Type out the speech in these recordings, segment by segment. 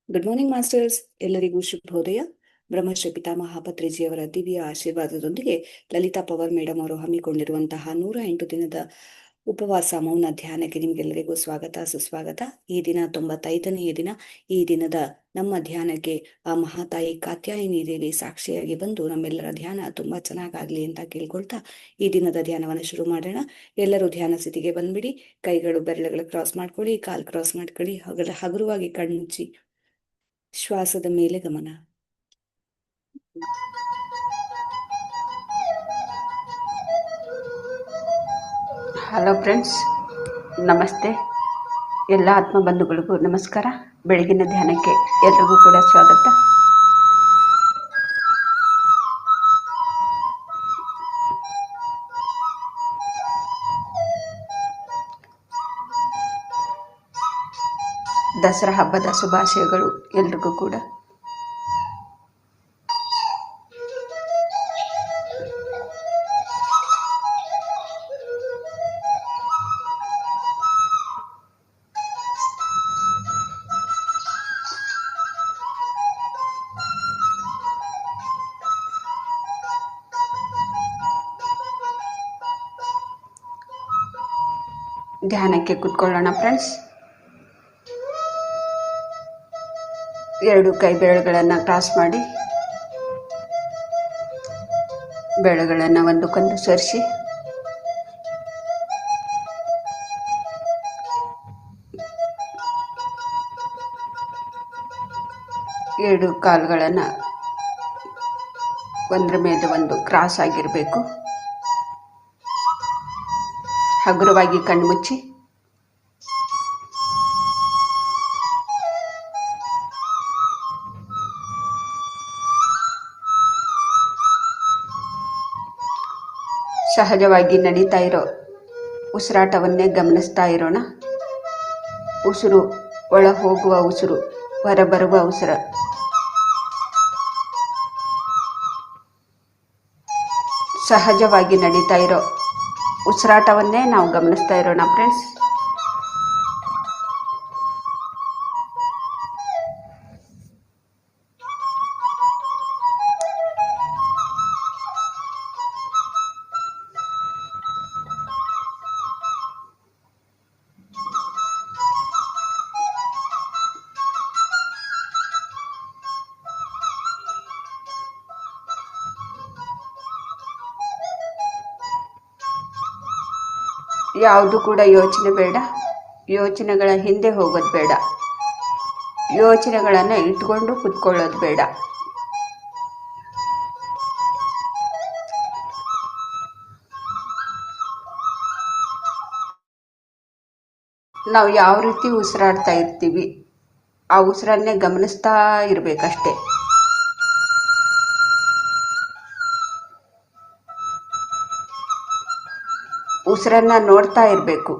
Good morning masters. ಎಲ್ಲರಿಗೂ ಶುಭೋದಯ. ಬ್ರಹ್ಮಶ್ರೀ ಪಿತಾಮಹ ಪತ್ರಿಜಿಯವರ ದಿವ್ಯ ಆಶೀರ್ವಾದದೊಂದಿಗೆ ಲಲಿತಾ ಪವರ್ ಮೇಡಮ್ ಅವರು ಹಮ್ಮಿಕೊಂಡಿರುವಂತಹ 108 ದಿನದ ಉಪವಾಸ ಮೌನ ಧ್ಯಾನಕ್ಕೆ ನಿಮಗೆಲ್ಲರಿಗೂ ಸ್ವಾಗತ ಸುಸ್ವಾಗತ. ಈ ದಿನ 95ನೇ ದಿನ. ಈ ದಿನದ ನಮ್ಮ ಧ್ಯಾನಕ್ಕೆ ಆ ಮಹಾತಾಯಿ ಕಾತ್ಯಾಯಿನಿ ದೇವಿ ಸಾಕ್ಷಿಯಾಗಿ ಬಂದು ನಮ್ಮೆಲ್ಲರ ಧ್ಯಾನ ತುಂಬಾ ಚೆನ್ನಾಗಾಗ್ಲಿ ಅಂತ ಕೇಳ್ಕೊಳ್ತಾ ಈ ದಿನದ ಧ್ಯಾನವನ್ನು ಶುರು ಮಾಡೋಣ. ಎಲ್ಲರೂ ಧ್ಯಾನ ಸ್ಥಿತಿಗೆ ಬಂದ್ಬಿಡಿ. ಕೈಗಳು ಬೆರಳುಗಳು ಕ್ರಾಸ್ ಮಾಡ್ಕೊಳ್ಳಿ, ಕಾಲ್ ಕ್ರಾಸ್ ಮಾಡ್ಕೊಳ್ಳಿ, ಹಗುರವಾಗಿ ಕಣ್ಮುಚ್ಚಿ ಶ್ವಾಸದ ಮೇಲೆ ಗಮನ. ಹಲೋ ಫ್ರೆಂಡ್ಸ್, ನಮಸ್ತೆ. ಎಲ್ಲ ಆತ್ಮ ಬಂಧುಗಳಿಗೂ ನಮಸ್ಕಾರ. ಬೆಳಗಿನ ಧ್ಯಾನಕ್ಕೆ ಎಲ್ರಿಗೂ ಕೂಡ ಸ್ವಾಗತ. ದಸರಾ ಹಬ್ಬದ ಶುಭಾಶಯಗಳು ಎಲ್ರಿಗೂ ಕೂಡ. ಧ್ಯಾನಕ್ಕೆ ಕೂತ್ಕೊಳ್ಳೋಣ ಫ್ರೆಂಡ್ಸ್. 2 ಕೈ ಬೆರಳುಗಳನ್ನು ಕ್ರಾಸ್ ಮಾಡಿ, ಬೆರಳುಗಳನ್ನು ಒಂದಕ್ಕೊಂದು ಸೇರಿಸಿ, ಎರಡು ಕಾಲುಗಳನ್ನು ಒಂದರ ಮೇಲೆ ಒಂದು ಕ್ರಾಸ್ ಆಗಿರಬೇಕು. ಹಗುರವಾಗಿ ಕಣ್ಮುಚ್ಚಿ ಸಹಜವಾಗಿ ನಡೀತಾ ಇರೋ ಉಸಿರಾಟವನ್ನೇ ಗಮನಿಸ್ತಾ ಇರೋಣ. ಉಸಿರು ಒಳ ಹೋಗುವ ಉಸಿರು, ಹೊರಬರುವ ಉಸಿರು. ಸಹಜವಾಗಿ ನಡೀತಾ ಇರೋ ಉಸಿರಾಟವನ್ನೇ ನಾವು ಗಮನಿಸ್ತಾ ಇರೋಣ ಫ್ರೆಂಡ್ಸ್. ಯಾವುದು ಕೂಡ ಯೋಚನೆ ಬೇಡ, ಯೋಚನೆಗಳ ಹಿಂದೆ ಹೋಗೋದು ಬೇಡ, ಯೋಚನೆಗಳನ್ನು ಇಟ್ಕೊಂಡು ಕುತ್ಕೊಳ್ಳೋದು ಬೇಡ. ನಾವು ಯಾವ ರೀತಿ ಉಸಿರಾಡ್ತಾ ಇರ್ತೀವಿ ಆ ಉಸಿರನ್ನೇ ಗಮನಿಸ್ತಾ ಇರಬೇಕಷ್ಟೆ. ಉಸಿರನ್ನ ನೋಡ್ತಾ ಇರಬೇಕು.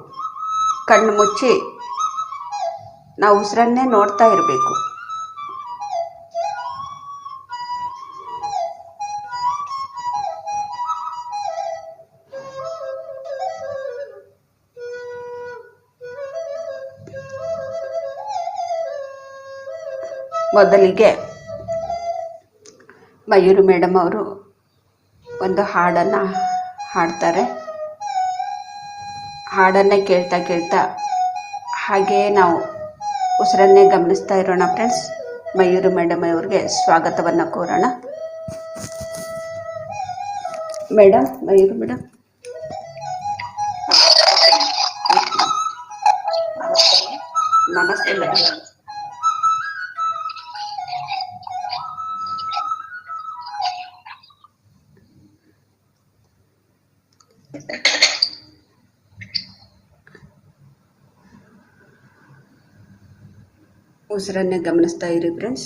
ಕಣ್ಣು ಮುಚ್ಚಿ ನಾವು ಉಸಿರನ್ನೇ ನೋಡ್ತಾ ಇರಬೇಕು. ಮೊದಲಿಗೆ ಮಯೂರು ಮೇಡಮ್ ಅವರು ಒಂದು ಹಾಡನ್ನು ಹಾಡ್ತಾರೆ. ಹಾಡನ್ನು ಕೇಳ್ತಾ ಕೇಳ್ತಾ ಹಾಗೆಯೇ ನಾವು ಉಸಿರನ್ನೇ ಗಮನಿಸ್ತಾ ಇರೋಣ ಫ್ರೆಂಡ್ಸ್. ಮಯೂರು ಮೇಡಮ್ ಅವ್ರಿಗೆ ಸ್ವಾಗತವನ್ನು ಕೋರೋಣ. Madam, Mayuru madam. ನಮಸ್ತೆ ಮೇಡಮ್. ಉಸಿರನ್ನೇ ಗಮನಿಸ್ತಾ ಇರಿ ಫ್ರೆಂಡ್ಸ್.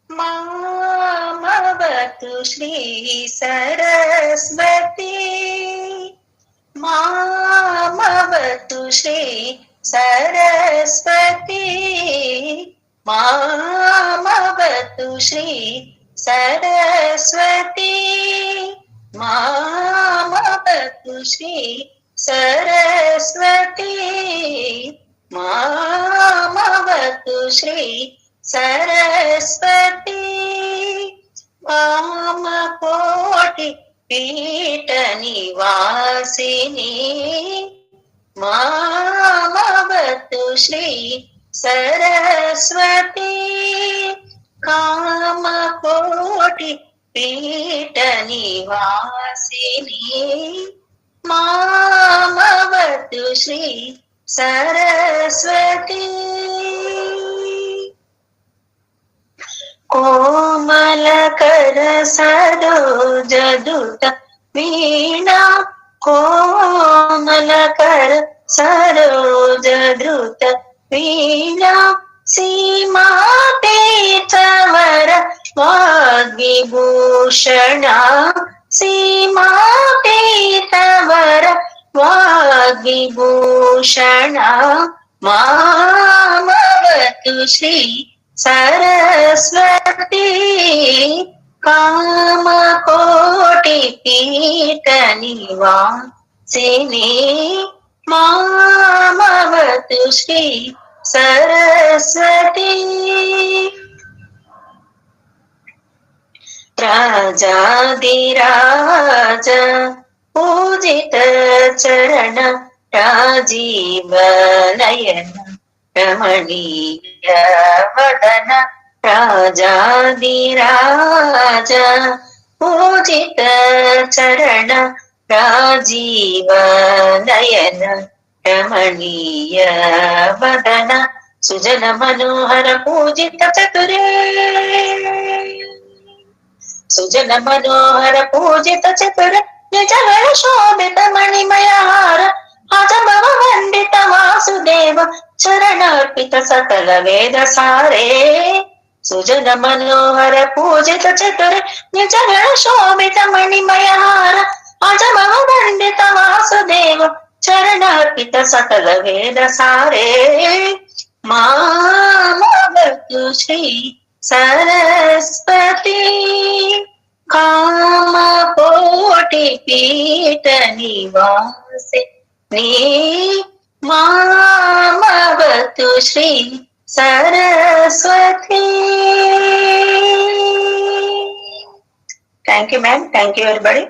ಮಾಮವತು ಶ್ರೀ ಸರಸ್ವತಿ, ಮಾಮವತು ಶ್ರೀ ಸರಸ್ವತಿ, ಮಾಮವತು ಶ್ರೀ ಸರಸ್ವತಿ, ಮಾಮವತು ಶ್ರೀ ಸರಸ್ವತಿ, ಮಾ श्री सरस्वती कामकोटि पीठ निवासिनी मामवतु श्री सरस्वती कामकोटि पीठ निवासिनी मामवतु श्री सरस्वती कोमलकर सरोज दुत वीणा कोमलकर सरोज द्रुत वीणा सीमा चवर वाग्विभूषणा सीमा चवर वाग्विभूषणा मामवतु श्री सरस्वती कामकोटि पीठ निवासिनी मामवतु श्री सरस्वती राजाधिराज पूजित चरण राजीव नयन रमणीय वदन राजाधिराज पूजित चरण राजीव नयन रमणीय वदन सुजन मनोहर पूजित चतुरे सुजन मनोहर पूजित चतुर निज शोभित मणिमय हार अजभव वंदित वासुदेव चरणार्पित सकल वेद सारे सुजन मनोहर पूजित चतुर निज शोभित मणिमय हार अजभव वंदित वासुदेव चरणार्पित सकल वेद सारे मामवतु श्री सरस्वती कामकोटि पीठ निवासिनी मामवतु Shri Saraswati. Thank you, ma'am. Thank you, everybody.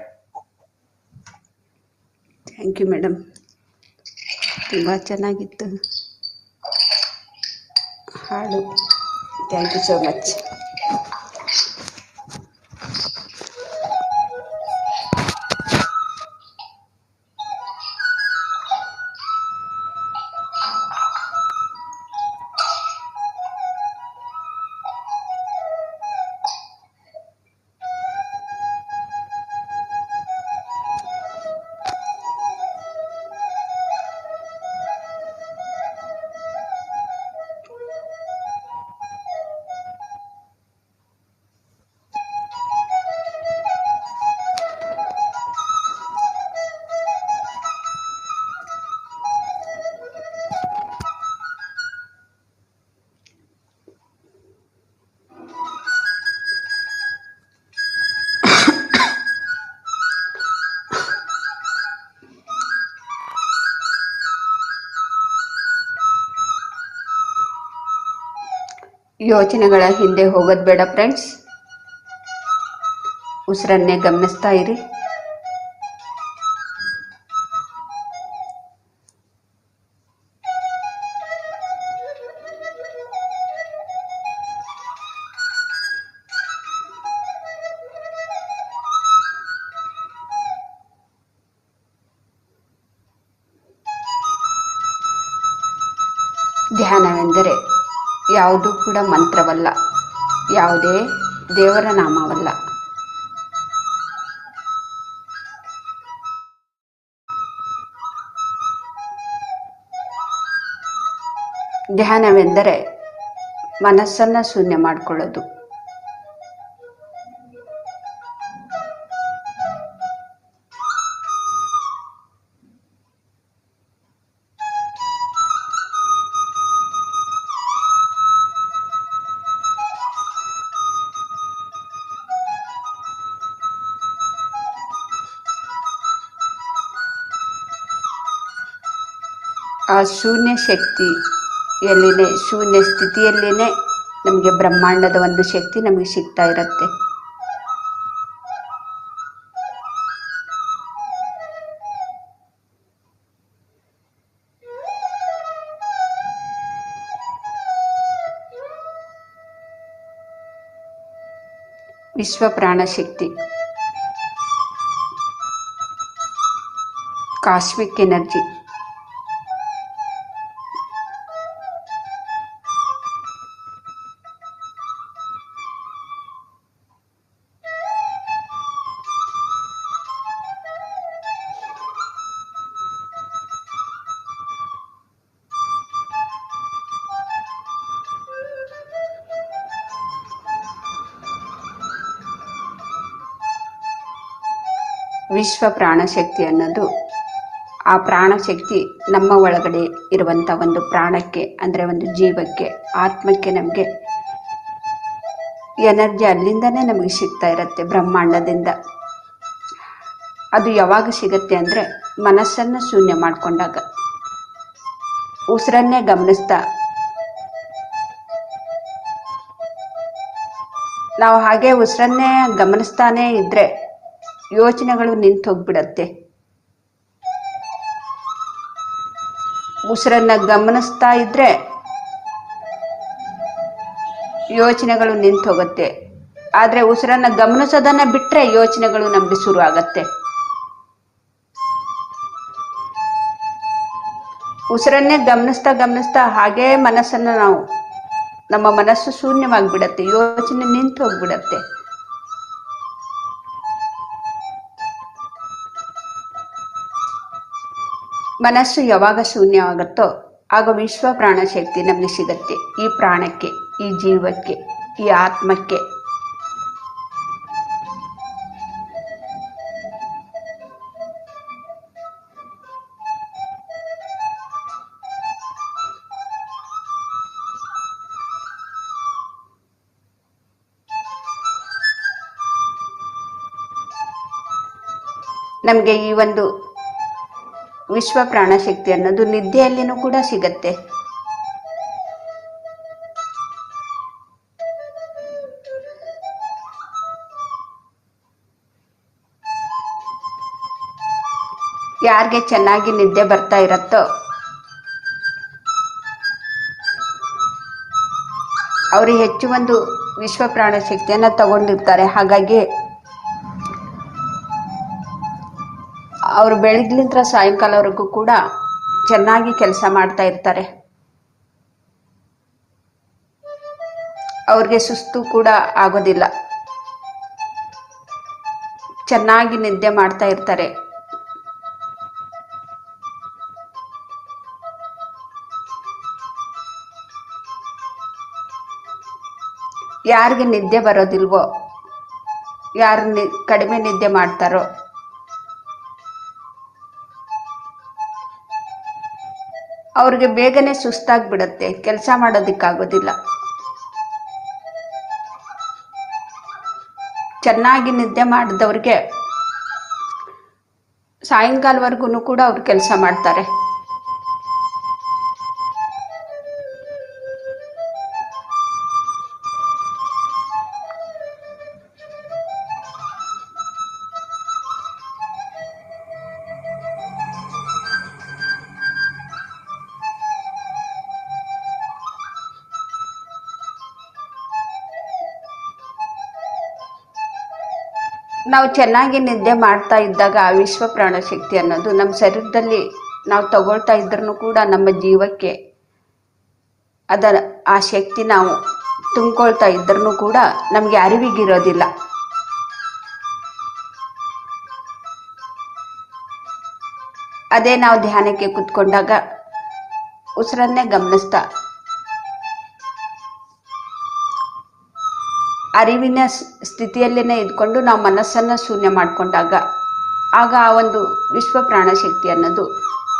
Thank you madam, ತುಂಬ ಚೆನ್ನಾಗಿತ್ತು ಹಾಡು. Thank you so much. ಯೋಚನೆಗಳ ಹಿಂದೆ ಹೋಗೋದು ಬೇಡ ಫ್ರೆಂಡ್ಸ್, ಉಸಿರನ್ನೇ ಗಮನಿಸ್ತಾ ಇರಿ. ಧ್ಯಾನವೆಂದರೆ ಯಾವುದೂ ಕೂಡ ಮಂತ್ರವಲ್ಲ, ಯಾವುದೇ ದೇವರ ನಾಮವಲ್ಲ. ಧ್ಯಾನವೆಂದರೆ ಮನಸ್ಸನ್ನು ಶೂನ್ಯ ಮಾಡಿಕೊಳ್ಳೋದು. ಆ ಶೂನ್ಯ ಶಕ್ತಿ ಎಲ್ಲಿನೇ ಶೂನ್ಯ ಸ್ಥಿತಿಯಲ್ಲಿನೇ ನಮಗೆ ಬ್ರಹ್ಮಾಂಡದ ಒಂದು ಶಕ್ತಿ ನಮಗೆ ಸಿಗ್ತಾ ಇರುತ್ತೆ. ವಿಶ್ವ ಪ್ರಾಣಶಕ್ತಿ, ಕಾಸ್ಮಿಕ್ ಎನರ್ಜಿ, ವಿಶ್ವ ಪ್ರಾಣಶಕ್ತಿ ಅನ್ನೋದು ಆ ಪ್ರಾಣಶಕ್ತಿ ನಮ್ಮ ಒಳಗಡೆ ಇರುವಂಥ ಒಂದು ಪ್ರಾಣಕ್ಕೆ, ಅಂದರೆ ಒಂದು ಜೀವಕ್ಕೆ, ಆತ್ಮಕ್ಕೆ ನಮಗೆ ಎನರ್ಜಿ ಅಲ್ಲಿಂದನೇ ನಮಗೆ ಸಿಗ್ತಾ ಇರುತ್ತೆ, ಬ್ರಹ್ಮಾಂಡದಿಂದ. ಅದು ಯಾವಾಗ ಸಿಗುತ್ತೆ ಅಂದರೆ ಮನಸ್ಸನ್ನು ಶೂನ್ಯ ಮಾಡಿಕೊಂಡಾಗ, ಉಸಿರನ್ನೇ ಗಮನಿಸ್ತಾ ನಾವು ಹಾಗೆ ಉಸಿರನ್ನೇ ಗಮನಿಸ್ತಾನೇ ಇದ್ರೆ ಯೋಚನೆಗಳು ನಿಂತು ಹೋಗ್ಬಿಡತ್ತೆ. ಉಸಿರನ್ನ ಗಮನಿಸ್ತಾ ಇದ್ರೆ ಯೋಚನೆಗಳು ನಿಂತು ಹೋಗುತ್ತೆ. ಆದರೆ ಉಸಿರನ್ನ ಗಮನಿಸೋದನ್ನ ಬಿಟ್ರೆ ಯೋಚನೆಗಳು ನಮಗೆ ಶುರು ಆಗತ್ತೆ. ಉಸಿರನ್ನೇ ಗಮನಿಸ್ತಾ ಗಮನಿಸ್ತಾ ಹಾಗೇ ಮನಸ್ಸನ್ನು ನಮ್ಮ ಮನಸ್ಸು ಶೂನ್ಯವಾಗಿಬಿಡತ್ತೆ, ಯೋಚನೆ ನಿಂತು ಹೋಗ್ಬಿಡತ್ತೆ. ಮನಸ್ಸು ಯಾವಾಗ ಶೂನ್ಯವಾಗುತ್ತೋ ಆಗ ವಿಶ್ವ ಪ್ರಾಣಶಕ್ತಿ ನಮಗೆ ಸಿಗತ್ತೆ. ಈ ಪ್ರಾಣಕ್ಕೆ, ಈ ಜೀವಕ್ಕೆ, ಈ ಆತ್ಮಕ್ಕೆ. ನಮಗೆ ಈ ಒಂದು ವಿಶ್ವ ಪ್ರಾಣಶಕ್ತಿ ಅನ್ನೋದು ನಿದ್ದೆಯಲ್ಲಿನೂ ಕೂಡ ಸಿಗತ್ತೆ. ಯಾರಿಗೆ ಚೆನ್ನಾಗಿ ನಿದ್ದೆ ಬರ್ತಾ ಇರತ್ತೋ ಅವರು ಹೆಚ್ಚು ಒಂದು ವಿಶ್ವ ಪ್ರಾಣಶಕ್ತಿಯನ್ನು ತಗೊಂಡಿರ್ತಾರೆ. ಹಾಗಾಗಿ ಅವರು ಬೆಳಗ್ಲಿಂದ ಸಾಯಂಕಾಲವರೆಗೂ ಕೂಡ ಚೆನ್ನಾಗಿ ಕೆಲಸ ಮಾಡ್ತಾ ಇರ್ತಾರೆ. ಅವ್ರಿಗೆ ಸುಸ್ತು ಕೂಡ ಆಗೋದಿಲ್ಲ, ಚೆನ್ನಾಗಿ ನಿದ್ದೆ ಮಾಡ್ತಾ ಇರ್ತಾರೆ. ಯಾರಿಗೆ ನಿದ್ದೆ ಬರೋದಿಲ್ವೋ, ಯಾರು ಕಡಿಮೆ ನಿದ್ದೆ ಮಾಡ್ತಾರೋ ಅವ್ರಿಗೆ ಬೇಗನೆ ಸುಸ್ತಾಗ್ಬಿಡತ್ತೆ, ಕೆಲಸ ಮಾಡೋದಕ್ಕಾಗೋದಿಲ್ಲ. ಚೆನ್ನಾಗಿ ನಿದ್ದೆ ಮಾಡಿದವ್ರಿಗೆ ಸಾಯಂಕಾಲವರೆಗೂ ಕೂಡ ಅವ್ರು ಕೆಲಸ ಮಾಡ್ತಾರೆ. ನಾವು ಚೆನ್ನಾಗಿ ನಿದ್ದೆ ಮಾಡ್ತಾ ಇದ್ದಾಗ ಆ ವಿಶ್ವ ಪ್ರಾಣಶಕ್ತಿ ಅನ್ನೋದು ನಮ್ಮ ಶರೀರದಲ್ಲಿ ನಾವು ತಗೊಳ್ತಾ ಇದ್ರೂ ಕೂಡ ನಮ್ಮ ಜೀವಕ್ಕೆ ಆ ಶಕ್ತಿ ನಾವು ತುಂಬಿಕೊಳ್ತಾ ಇದ್ರೂ ಕೂಡ ನಮಗೆ ಅರಿವಿಗಿರೋದಿಲ್ಲ. ಅದೇ ನಾವು ಧ್ಯಾನಕ್ಕೆ ಕೂತ್ಕೊಂಡಾಗ ಉಸಿರನ್ನೇ ಗಮನಿಸ್ತಾ ಅರಿವಿನ ಸ್ಥಿತಿಯಲ್ಲೇನೆ ಇದ್ಕೊಂಡು ನಾವು ಮನಸ್ಸನ್ನು ಶೂನ್ಯ ಮಾಡಿಕೊಂಡಾಗ ಆಗ ಆ ಒಂದು ವಿಶ್ವ ಪ್ರಾಣಶಕ್ತಿ ಅನ್ನೋದು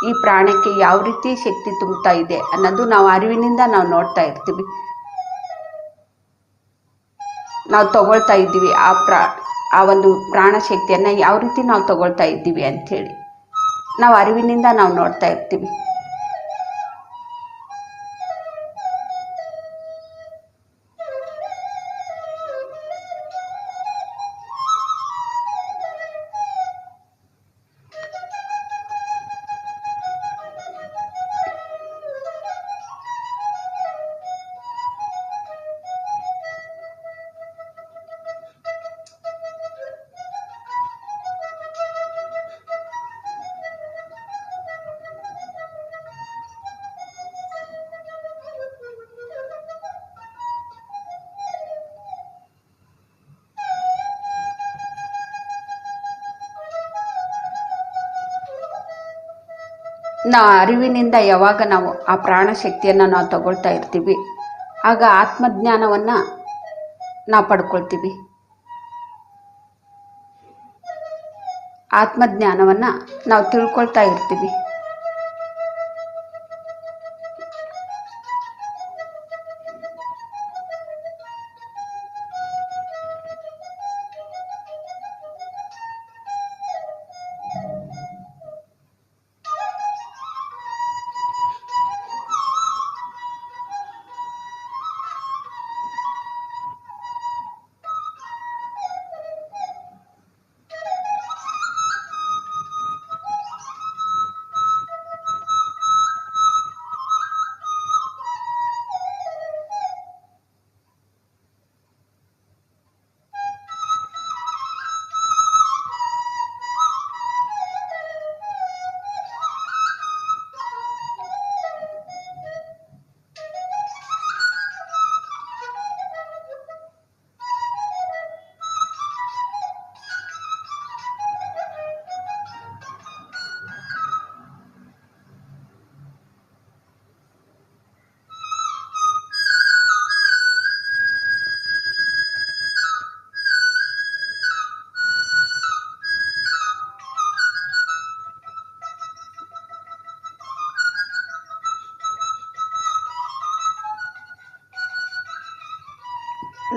ಈ ಪ್ರಾಣಕ್ಕೆ ಯಾವ ರೀತಿ ಶಕ್ತಿ ತುಂಬುತ್ತಾ ಇದೆ ಅನ್ನೋದು ನಾವು ಅರಿವಿನಿಂದ ನಾವು ನೋಡ್ತಾ ಇರ್ತೀವಿ. ನಾವು ತಗೊಳ್ತಾ ಇದ್ದೀವಿ ಆ ಒಂದು ಪ್ರಾಣಶಕ್ತಿಯನ್ನು ಯಾವ ರೀತಿ ನಾವು ತಗೊಳ್ತಾ ಇದ್ದೀವಿ ಅಂಥೇಳಿ ನಾವು ಅರಿವಿನಿಂದ ನಾವು ನೋಡ್ತಾ ಇರ್ತೀವಿ. ನಾವು ಅರಿವಿನಿಂದ ಯಾವಾಗ ನಾವು ಆ ಪ್ರಾಣಶಕ್ತಿಯನ್ನು ನಾವು ತಗೊಳ್ತಾ ಇರ್ತೀವಿ, ಆಗ ಆತ್ಮಜ್ಞಾನವನ್ನು ನಾವು ಪಡ್ಕೊಳ್ತೀವಿ. ಆತ್ಮಜ್ಞಾನವನ್ನು ನಾವು ತಿಳ್ಕೊಳ್ತಾ ಇರ್ತೀವಿ.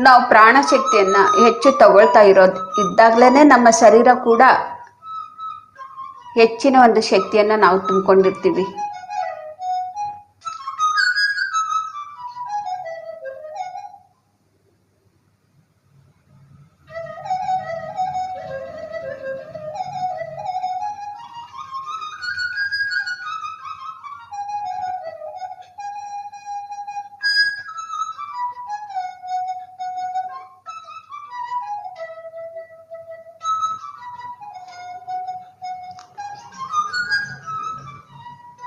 ನಾವು ಪ್ರಾಣಶಕ್ತಿಯನ್ನು ಹೆಚ್ಚು ತಗೊಳ್ತಾ ಇದ್ದಾಗಲೇ ನಮ್ಮ ಶರೀರ ಕೂಡ ಹೆಚ್ಚಿನ ಒಂದು ಶಕ್ತಿಯನ್ನು ನಾವು ತುಂಬಿಕೊಂಡಿರ್ತೀವಿ.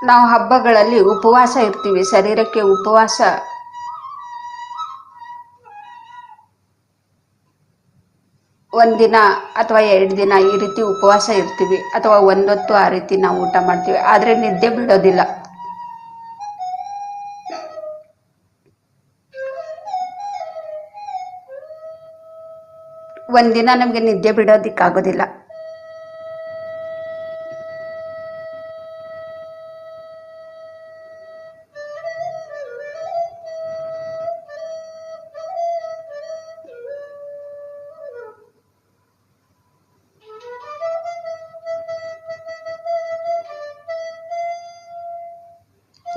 ನಾವು ಹಬ್ಬಗಳಲ್ಲಿ ಉಪವಾಸ ಇರ್ತೀವಿ. ಶರೀರಕ್ಕೆ ಉಪವಾಸ ಒಂದಿನ ಅಥವಾ 2 ದಿನ ಈ ರೀತಿ ಉಪವಾಸ ಇರ್ತೀವಿ, ಅಥವಾ ಒಂದೊತ್ತು ಆ ರೀತಿ ನಾವು ಊಟ ಮಾಡ್ತೀವಿ. ಆದರೆ ನಿದ್ದೆ ಬಿಡೋದಿಲ್ಲ. ಒಂದಿನ ನಮಗೆ ನಿದ್ದೆ ಬಿಡೋದಿಕ್ಕಾಗೋದಿಲ್ಲ.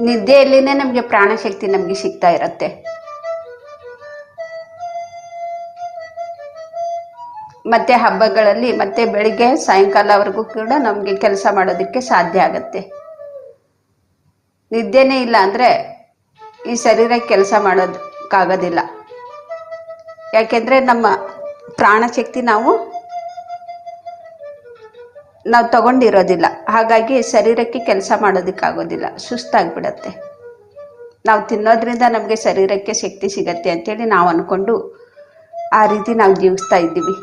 ನಿದ್ದೆಯಲ್ಲಿನೇ ನಮಗೆ ಪ್ರಾಣಶಕ್ತಿ ನಮಗೆ ಸಿಗ್ತಾ ಇರತ್ತೆ. ಮತ್ತೆ ಹಬ್ಬಗಳಲ್ಲಿ ಮತ್ತೆ ಬೆಳಿಗ್ಗೆ ಸಾಯಂಕಾಲವರೆಗೂ ಕೂಡ ನಮಗೆ ಕೆಲಸ ಮಾಡೋದಕ್ಕೆ ಸಾಧ್ಯ ಆಗತ್ತೆ. ನಿದ್ದೆನೇ ಇಲ್ಲ ಅಂದರೆ ಈ ಶರೀರಕ್ಕೆ ಕೆಲಸ ಮಾಡೋದಕ್ಕಾಗೋದಿಲ್ಲ. ಯಾಕೆಂದರೆ ನಮ್ಮ ಪ್ರಾಣಶಕ್ತಿ ನಾವು ತಗೊಂಡಿರೋದಿಲ್ಲ. ಹಾಗಾಗಿ ಶರೀರಕ್ಕೆ ಕೆಲಸ ಮಾಡೋದಕ್ಕಾಗೋದಿಲ್ಲ, ಸುಸ್ತಾಗ್ಬಿಡತ್ತೆ. ನಾವು ತಿನ್ನೋದ್ರಿಂದ ನಮಗೆ ಶರೀರಕ್ಕೆ ಶಕ್ತಿ ಸಿಗತ್ತೆ ಅಂತೇಳಿ ನಾವು ಅಂದ್ಕೊಂಡು ಆ ರೀತಿ ನಾವು ಜೀವಿಸ್ತಾ ಇದ್ದೀವಿ.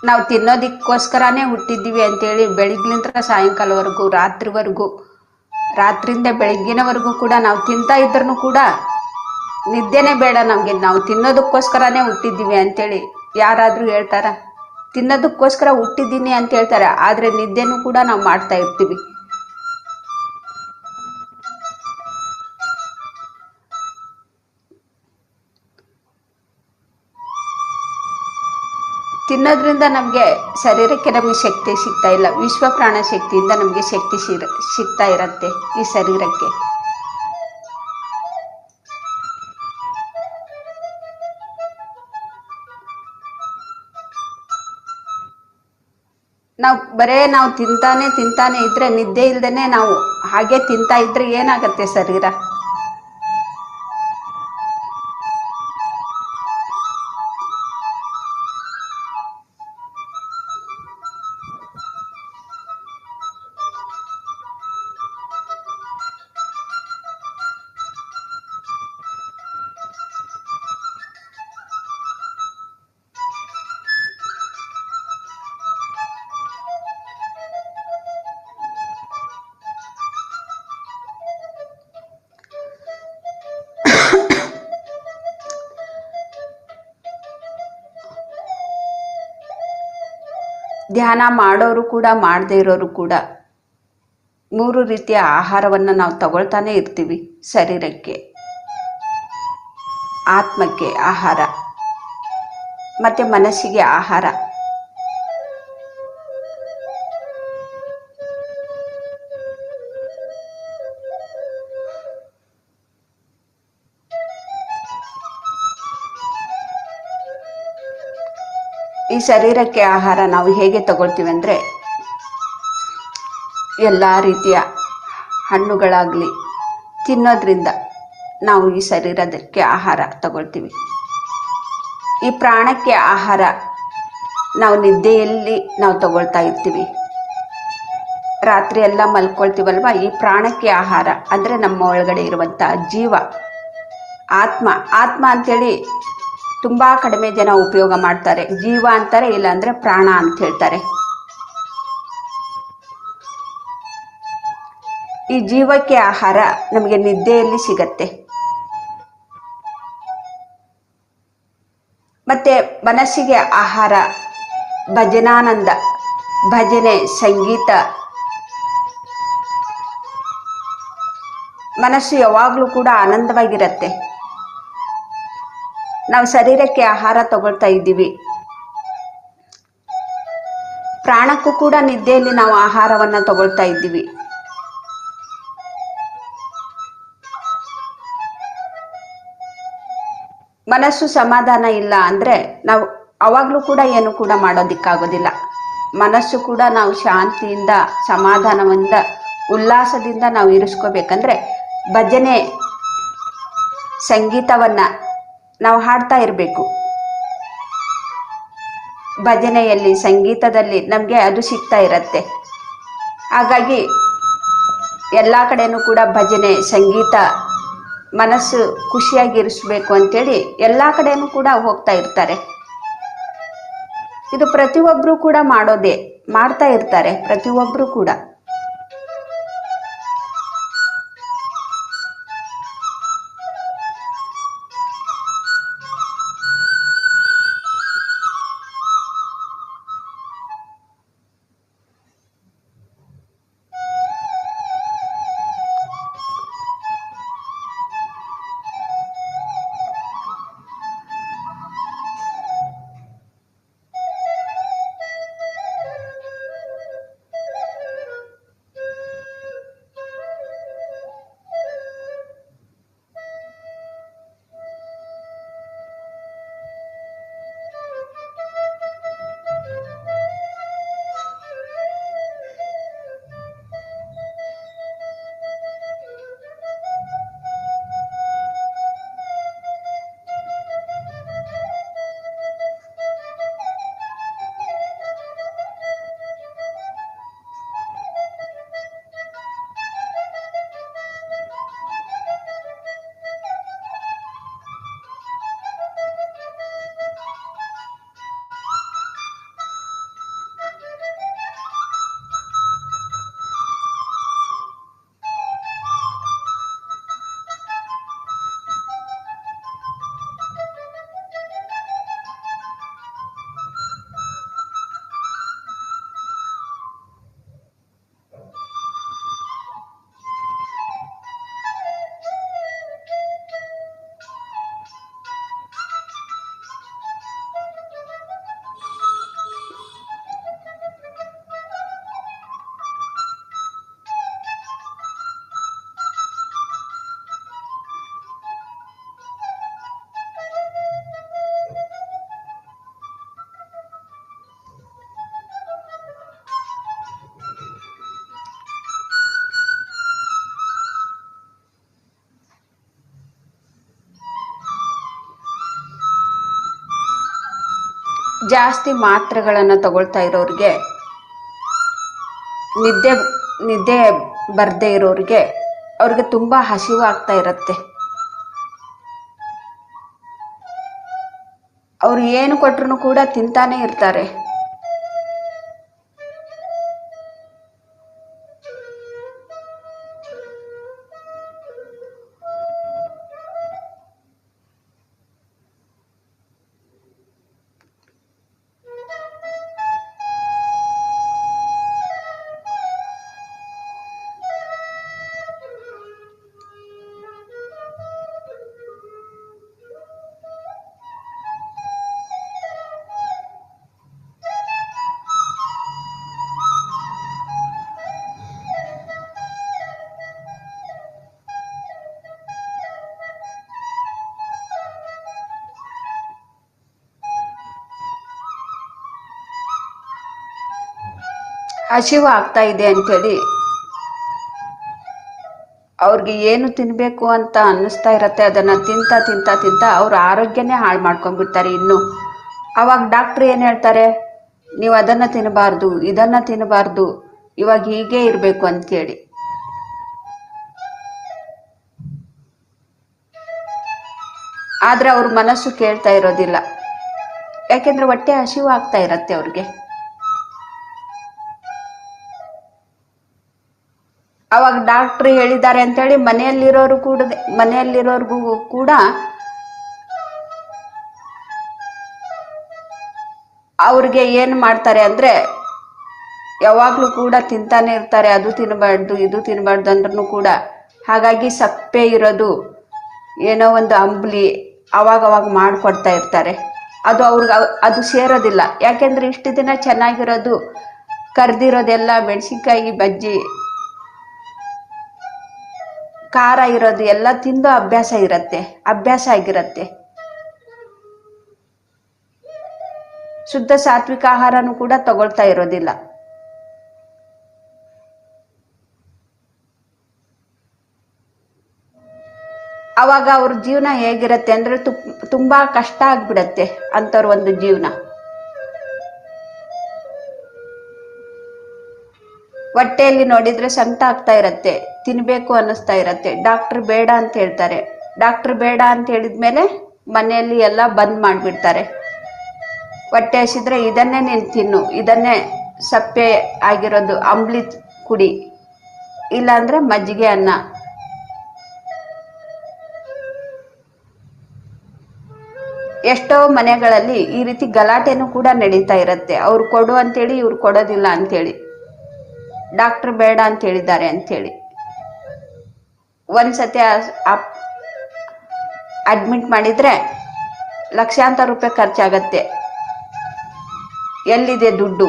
ನಾವು ತಿನ್ನೋದಕ್ಕೋಸ್ಕರನೇ ಹುಟ್ಟಿದ್ದೀವಿ ಅಂತೇಳಿ ಬೆಳಗ್ಲಿಂದ ಸಾಯಂಕಾಲವರೆಗೂ ರಾತ್ರಿಯಿಂದ ಬೆಳಗ್ಗಿನವರೆಗೂ ಕೂಡ ನಾವು ತಿಂತಾ ಇದ್ರೂ ಕೂಡ ನಿದ್ದೆನೇ ಬೇಡ ನಮಗೆ, ನಾವು ತಿನ್ನೋದಕ್ಕೋಸ್ಕರನೇ ಹುಟ್ಟಿದ್ದೀವಿ ಅಂತೇಳಿ ಯಾರಾದರೂ ಹೇಳ್ತಾರ? ತಿನ್ನೋದಕ್ಕೋಸ್ಕರ ಹುಟ್ಟಿದ್ದೀನಿ ಅಂತ ಹೇಳ್ತಾರೆ, ಆದರೆ ನಿದ್ದೆನೂ ಕೂಡ ನಾವು ಮಾಡ್ತಾ ಇರ್ತೀವಿ. ತಿನ್ನೋದ್ರಿಂದ ನಮಗೆ ಶರೀರಕ್ಕೆ ನಮಗೆ ಶಕ್ತಿ ಸಿಗ್ತಾ ಇಲ್ಲ. ವಿಶ್ವ ಪ್ರಾಣ ಶಕ್ತಿಯಿಂದ ನಮಗೆ ಶಕ್ತಿ ಸಿಗ್ತಾ ಇರತ್ತೆ ಈ ಶರೀರಕ್ಕೆ. ನಾವು ತಿಂತಾನೆ ಇದ್ರೆ, ನಿದ್ದೆ ಇಲ್ದೇನೆ ನಾವು ಹಾಗೆ ತಿಂತಾ ಇದ್ರೆ ಏನಾಗತ್ತೆ ಶರೀರ? ಧ್ಯಾನ ಮಾಡೋರು ಕೂಡ ಮಾಡದೇ ಇರೋರು ಕೂಡ 3 ರೀತಿಯ ಆಹಾರವನ್ನು ನಾವು ತಗೊಳ್ತಾನೆ ಇರ್ತೀವಿ. ಶರೀರಕ್ಕೆ, ಆತ್ಮಕ್ಕೆ ಆಹಾರ, ಮತ್ತೆ ಮನಸ್ಸಿಗೆ ಆಹಾರ. ಈ ಶರೀರಕ್ಕೆ ಆಹಾರ ನಾವು ಹೇಗೆ ತಗೊಳ್ತೀವಿ ಅಂದರೆ, ಎಲ್ಲ ರೀತಿಯ ಹಣ್ಣುಗಳಾಗಲಿ ತಿನ್ನೋದ್ರಿಂದ ನಾವು ಈ ಶರೀರಕ್ಕೆ ಆಹಾರ ತಗೊಳ್ತೀವಿ. ಈ ಪ್ರಾಣಕ್ಕೆ ಆಹಾರ ನಾವು ನಿದ್ದೆಯಲ್ಲಿ ನಾವು ತಗೊಳ್ತಾ ಇರ್ತೀವಿ. ರಾತ್ರಿ ಎಲ್ಲ ಮಲ್ಕೊಳ್ತೀವಲ್ವ, ಈ ಪ್ರಾಣಕ್ಕೆ ಆಹಾರ ಅಂದರೆ ನಮ್ಮ ಒಳಗಡೆ ಇರುವಂಥ ಜೀವ, ಆತ್ಮ ಅಂತೇಳಿ ತುಂಬ ಕಡಿಮೆ ಜನ ಉಪಯೋಗ ಮಾಡ್ತಾರೆ. ಜೀವ ಅಂತಾರೆ, ಇಲ್ಲಾಂದರೆ ಪ್ರಾಣ ಅಂತ ಹೇಳ್ತಾರೆ. ಈ ಜೀವಕ್ಕೆ ಆಹಾರ ನಮಗೆ ನಿದ್ದೆಯಲ್ಲಿ ಸಿಗತ್ತೆ. ಮತ್ತೆ ಮನಸ್ಸಿಗೆ ಆಹಾರ ಭಜನಾನಂದ, ಭಜನೆ, ಸಂಗೀತ. ಮನಸ್ಸು ಯಾವಾಗಲೂ ಕೂಡ ಆನಂದವಾಗಿರುತ್ತೆ. ನಾವು ಶರೀರಕ್ಕೆ ಆಹಾರ ತಗೊಳ್ತಾ ಇದ್ದೀವಿ, ಪ್ರಾಣಕ್ಕೂ ಕೂಡ ನಿದ್ದೆಯಲ್ಲಿ ನಾವು ಆಹಾರವನ್ನು ತಗೊಳ್ತಾ ಇದ್ದೀವಿ. ಮನಸ್ಸು ಸಮಾಧಾನ ಇಲ್ಲ ಅಂದರೆ ನಾವು ಅವಾಗಲೂ ಕೂಡ ಏನು ಕೂಡ ಮಾಡೋದಕ್ಕಾಗೋದಿಲ್ಲ. ಮನಸ್ಸು ಕೂಡ ನಾವು ಶಾಂತಿಯಿಂದ, ಸಮಾಧಾನದಿಂದ, ಉಲ್ಲಾಸದಿಂದ ನಾವು ಇರಿಸ್ಕೋಬೇಕಂದ್ರೆ ಭಜನೆ, ಸಂಗೀತವನ್ನು ನಾವು ಹಾಡ್ತಾ ಇರಬೇಕು. ಭಜನೆಯಲ್ಲಿ, ಸಂಗೀತದಲ್ಲಿ ನಮಗೆ ಅದು ಸಿಗ್ತಾ ಇರತ್ತೆ. ಹಾಗಾಗಿ ಎಲ್ಲ ಕಡೆನೂ ಕೂಡ ಭಜನೆ, ಸಂಗೀತ, ಮನಸ್ಸು ಖುಷಿಯಾಗಿರಿಸ್ಬೇಕು ಅಂತೇಳಿ ಎಲ್ಲ ಕಡೆನೂ ಕೂಡ ಹೋಗ್ತಾ ಇರ್ತಾರೆ. ಇದು ಪ್ರತಿಯೊಬ್ಬರು ಕೂಡ ಮಾಡ್ತಾ ಇರ್ತಾರೆ, ಪ್ರತಿಯೊಬ್ಬರು ಕೂಡ. ಜಾಸ್ತಿ ಮಾತ್ರೆಗಳನ್ನು ತಗೊಳ್ತಾ ಇರೋರಿಗೆ, ನಿದ್ದೆ ನಿದ್ದೆ ಬರದೇ ಇರೋರಿಗೆ ಅವ್ರಿಗೆ ತುಂಬ ಹಸಿವು ಆಗ್ತಾ ಇರುತ್ತೆ. ಅವ್ರು ಏನು ಕೊಟ್ರು ಕೂಡ ತಿಂತಾನೆ ಇರ್ತಾರೆ. ಹಸಿವು ಆಗ್ತಾ ಇದೆ ಅಂಥೇಳಿ ಅವ್ರಿಗೆ ಏನು ತಿನ್ನಬೇಕು ಅಂತ ಅನ್ನಿಸ್ತಾ ಇರತ್ತೆ, ಅದನ್ನು ತಿಂತ ತಿಂತ ತಿಂತ ಅವ್ರ ಆರೋಗ್ಯನೇ ಹಾಳು ಮಾಡ್ಕೊಂಡ್ಬಿಡ್ತಾರೆ. ಇನ್ನು ಅವಾಗ ಡಾಕ್ಟ್ರ್ ಏನು ಹೇಳ್ತಾರೆ, ನೀವು ಅದನ್ನು ತಿನ್ನಬಾರ್ದು, ಇದನ್ನು ತಿನ್ನಬಾರ್ದು, ಇವಾಗ ಹೀಗೆ ಇರಬೇಕು ಅಂಥೇಳಿ. ಆದರೆ ಅವ್ರ ಮನಸ್ಸು ಕೇಳ್ತಾ ಇರೋದಿಲ್ಲ. ಯಾಕೆಂದರೆ ಹೊಟ್ಟೆ ಹಸಿವು ಆಗ್ತಾ ಇರತ್ತೆ ಅವ್ರಿಗೆ. ಅವಾಗ ಡಾಕ್ಟ್ರು ಹೇಳಿದ್ದಾರೆ ಅಂತೇಳಿ ಮನೆಯಲ್ಲಿರೋರ್ಗೂ ಕೂಡ ಅವ್ರಿಗೆ ಏನು ಮಾಡ್ತಾರೆ ಅಂದರೆ ಯಾವಾಗಲೂ ಕೂಡ ತಿಂತಾನೆ ಇರ್ತಾರೆ. ಅದು ತಿನ್ನಬಾರ್ದು ಇದು ತಿನ್ನಬಾರ್ದು ಅಂದ್ರೂ ಕೂಡ. ಹಾಗಾಗಿ ಸಪ್ಪೆ ಇರೋದು ಏನೋ ಒಂದು ಅಂಬ್ಲಿ ಅವಾಗವಾಗ ಮಾಡಿಕೊಡ್ತಾ ಇರ್ತಾರೆ. ಅದು ಅವ್ರಿಗೆ ಅದು ಸೇರೋದಿಲ್ಲ. ಯಾಕೆಂದರೆ ಇಷ್ಟು ದಿನ ಚೆನ್ನಾಗಿರೋದು ಕರ್ದಿರೋದೆಲ್ಲ ಮೆಣಸಿನ್ಕಾಯಿ ಬಜ್ಜಿ ಖಾರ ಇರೋದು ಎಲ್ಲ ತಿಂದು ಅಭ್ಯಾಸ ಆಗಿರತ್ತೆ. ಶುದ್ಧ ಸಾತ್ವಿಕ ಆಹಾರನೂ ಕೂಡ ತಗೊಳ್ತಾ ಇರೋದಿಲ್ಲ. ಅವಾಗ ಅವ್ರ ಜೀವನ ಹೇಗಿರತ್ತೆ ಅಂದರೆ ತುಂಬಾ ಕಷ್ಟ ಆಗ್ಬಿಡತ್ತೆ ಅಂಥವ್ರ ಒಂದು ಜೀವನ. ಹೊಟ್ಟೆಯಲ್ಲಿ ನೋಡಿದ್ರೆ ಸಂಕಟ ಆಗ್ತಾ ಇರತ್ತೆ, ತಿನ್ನಬೇಕು ಅನ್ನಿಸ್ತಾ ಇರತ್ತೆ. ಡಾಕ್ಟ್ರ್ ಬೇಡ ಅಂತ ಹೇಳ್ತಾರೆ. ಡಾಕ್ಟ್ರ್ ಬೇಡ ಅಂತ ಹೇಳಿದ್ಮೇಲೆ ಮನೆಯಲ್ಲಿ ಎಲ್ಲ ಬಂದ್ ಮಾಡಿಬಿಡ್ತಾರೆ. ಹೊಟ್ಟೆ ಹಸಿದ್ರೆ ಇದನ್ನೇ ನೀನು ತಿನ್ನು, ಇದನ್ನೇ ಸಪ್ಪೆ ಆಗಿರೋದು ಅಂಬ್ಲಿ ಕುಡಿ, ಇಲ್ಲಾಂದ್ರೆ ಮಜ್ಜಿಗೆ ಅನ್ನ. ಎಷ್ಟೋ ಮನೆಗಳಲ್ಲಿ ಈ ರೀತಿ ಗಲಾಟೆನೂ ಕೂಡ ನಡೀತಾ ಇರತ್ತೆ. ಅವ್ರು ಕೊಡು ಅಂತೇಳಿ ಇವ್ರು ಕೊಡೋದಿಲ್ಲ ಅಂತೇಳಿ, ಡಾಕ್ಟ್ರ್ ಬೇಡ ಅಂತ ಹೇಳಿದ್ದಾರೆ ಅಂಥೇಳಿ. ಒಂದ್ಸತಿ ಅಡ್ಮಿಟ್ ಮಾಡಿದ್ರೆ ಲಕ್ಷಾಂತರ ರೂಪಾಯಿ ಖರ್ಚಾಗತ್ತೆ. ಎಲ್ಲಿದೆ ದುಡ್ಡು?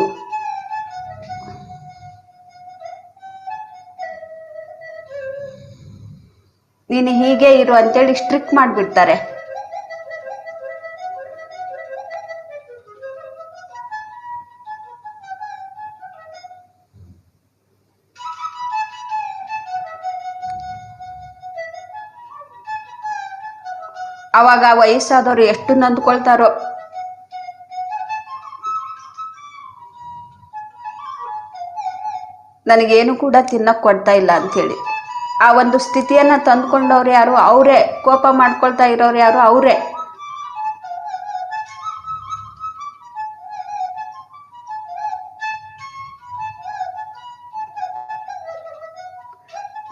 ನೀನು ಹೀಗೆ ಇರು ಅಂತೇಳಿ ಸ್ಟ್ರಿಕ್ಟ್ ಮಾಡಿಬಿಡ್ತಾರೆ. ಅವಾಗ ವಯಸ್ಸಾದವರು ಎಷ್ಟು ನೊಂದ್ಕೊಳ್ತಾರೋ. ನನಗೇನು ಕೂಡ ತಿನ್ನಕ್ ಕೊಡ್ತಾ ಇಲ್ಲ ಅಂಥೇಳಿ ಆ ಒಂದು ಸ್ಥಿತಿಯನ್ನ ತಂದ್ಕೊಂಡವ್ರು ಯಾರು? ಅವರೇ. ಕೋಪ ಮಾಡ್ಕೊಳ್ತಾ ಇರೋರು ಯಾರು? ಅವರೇ.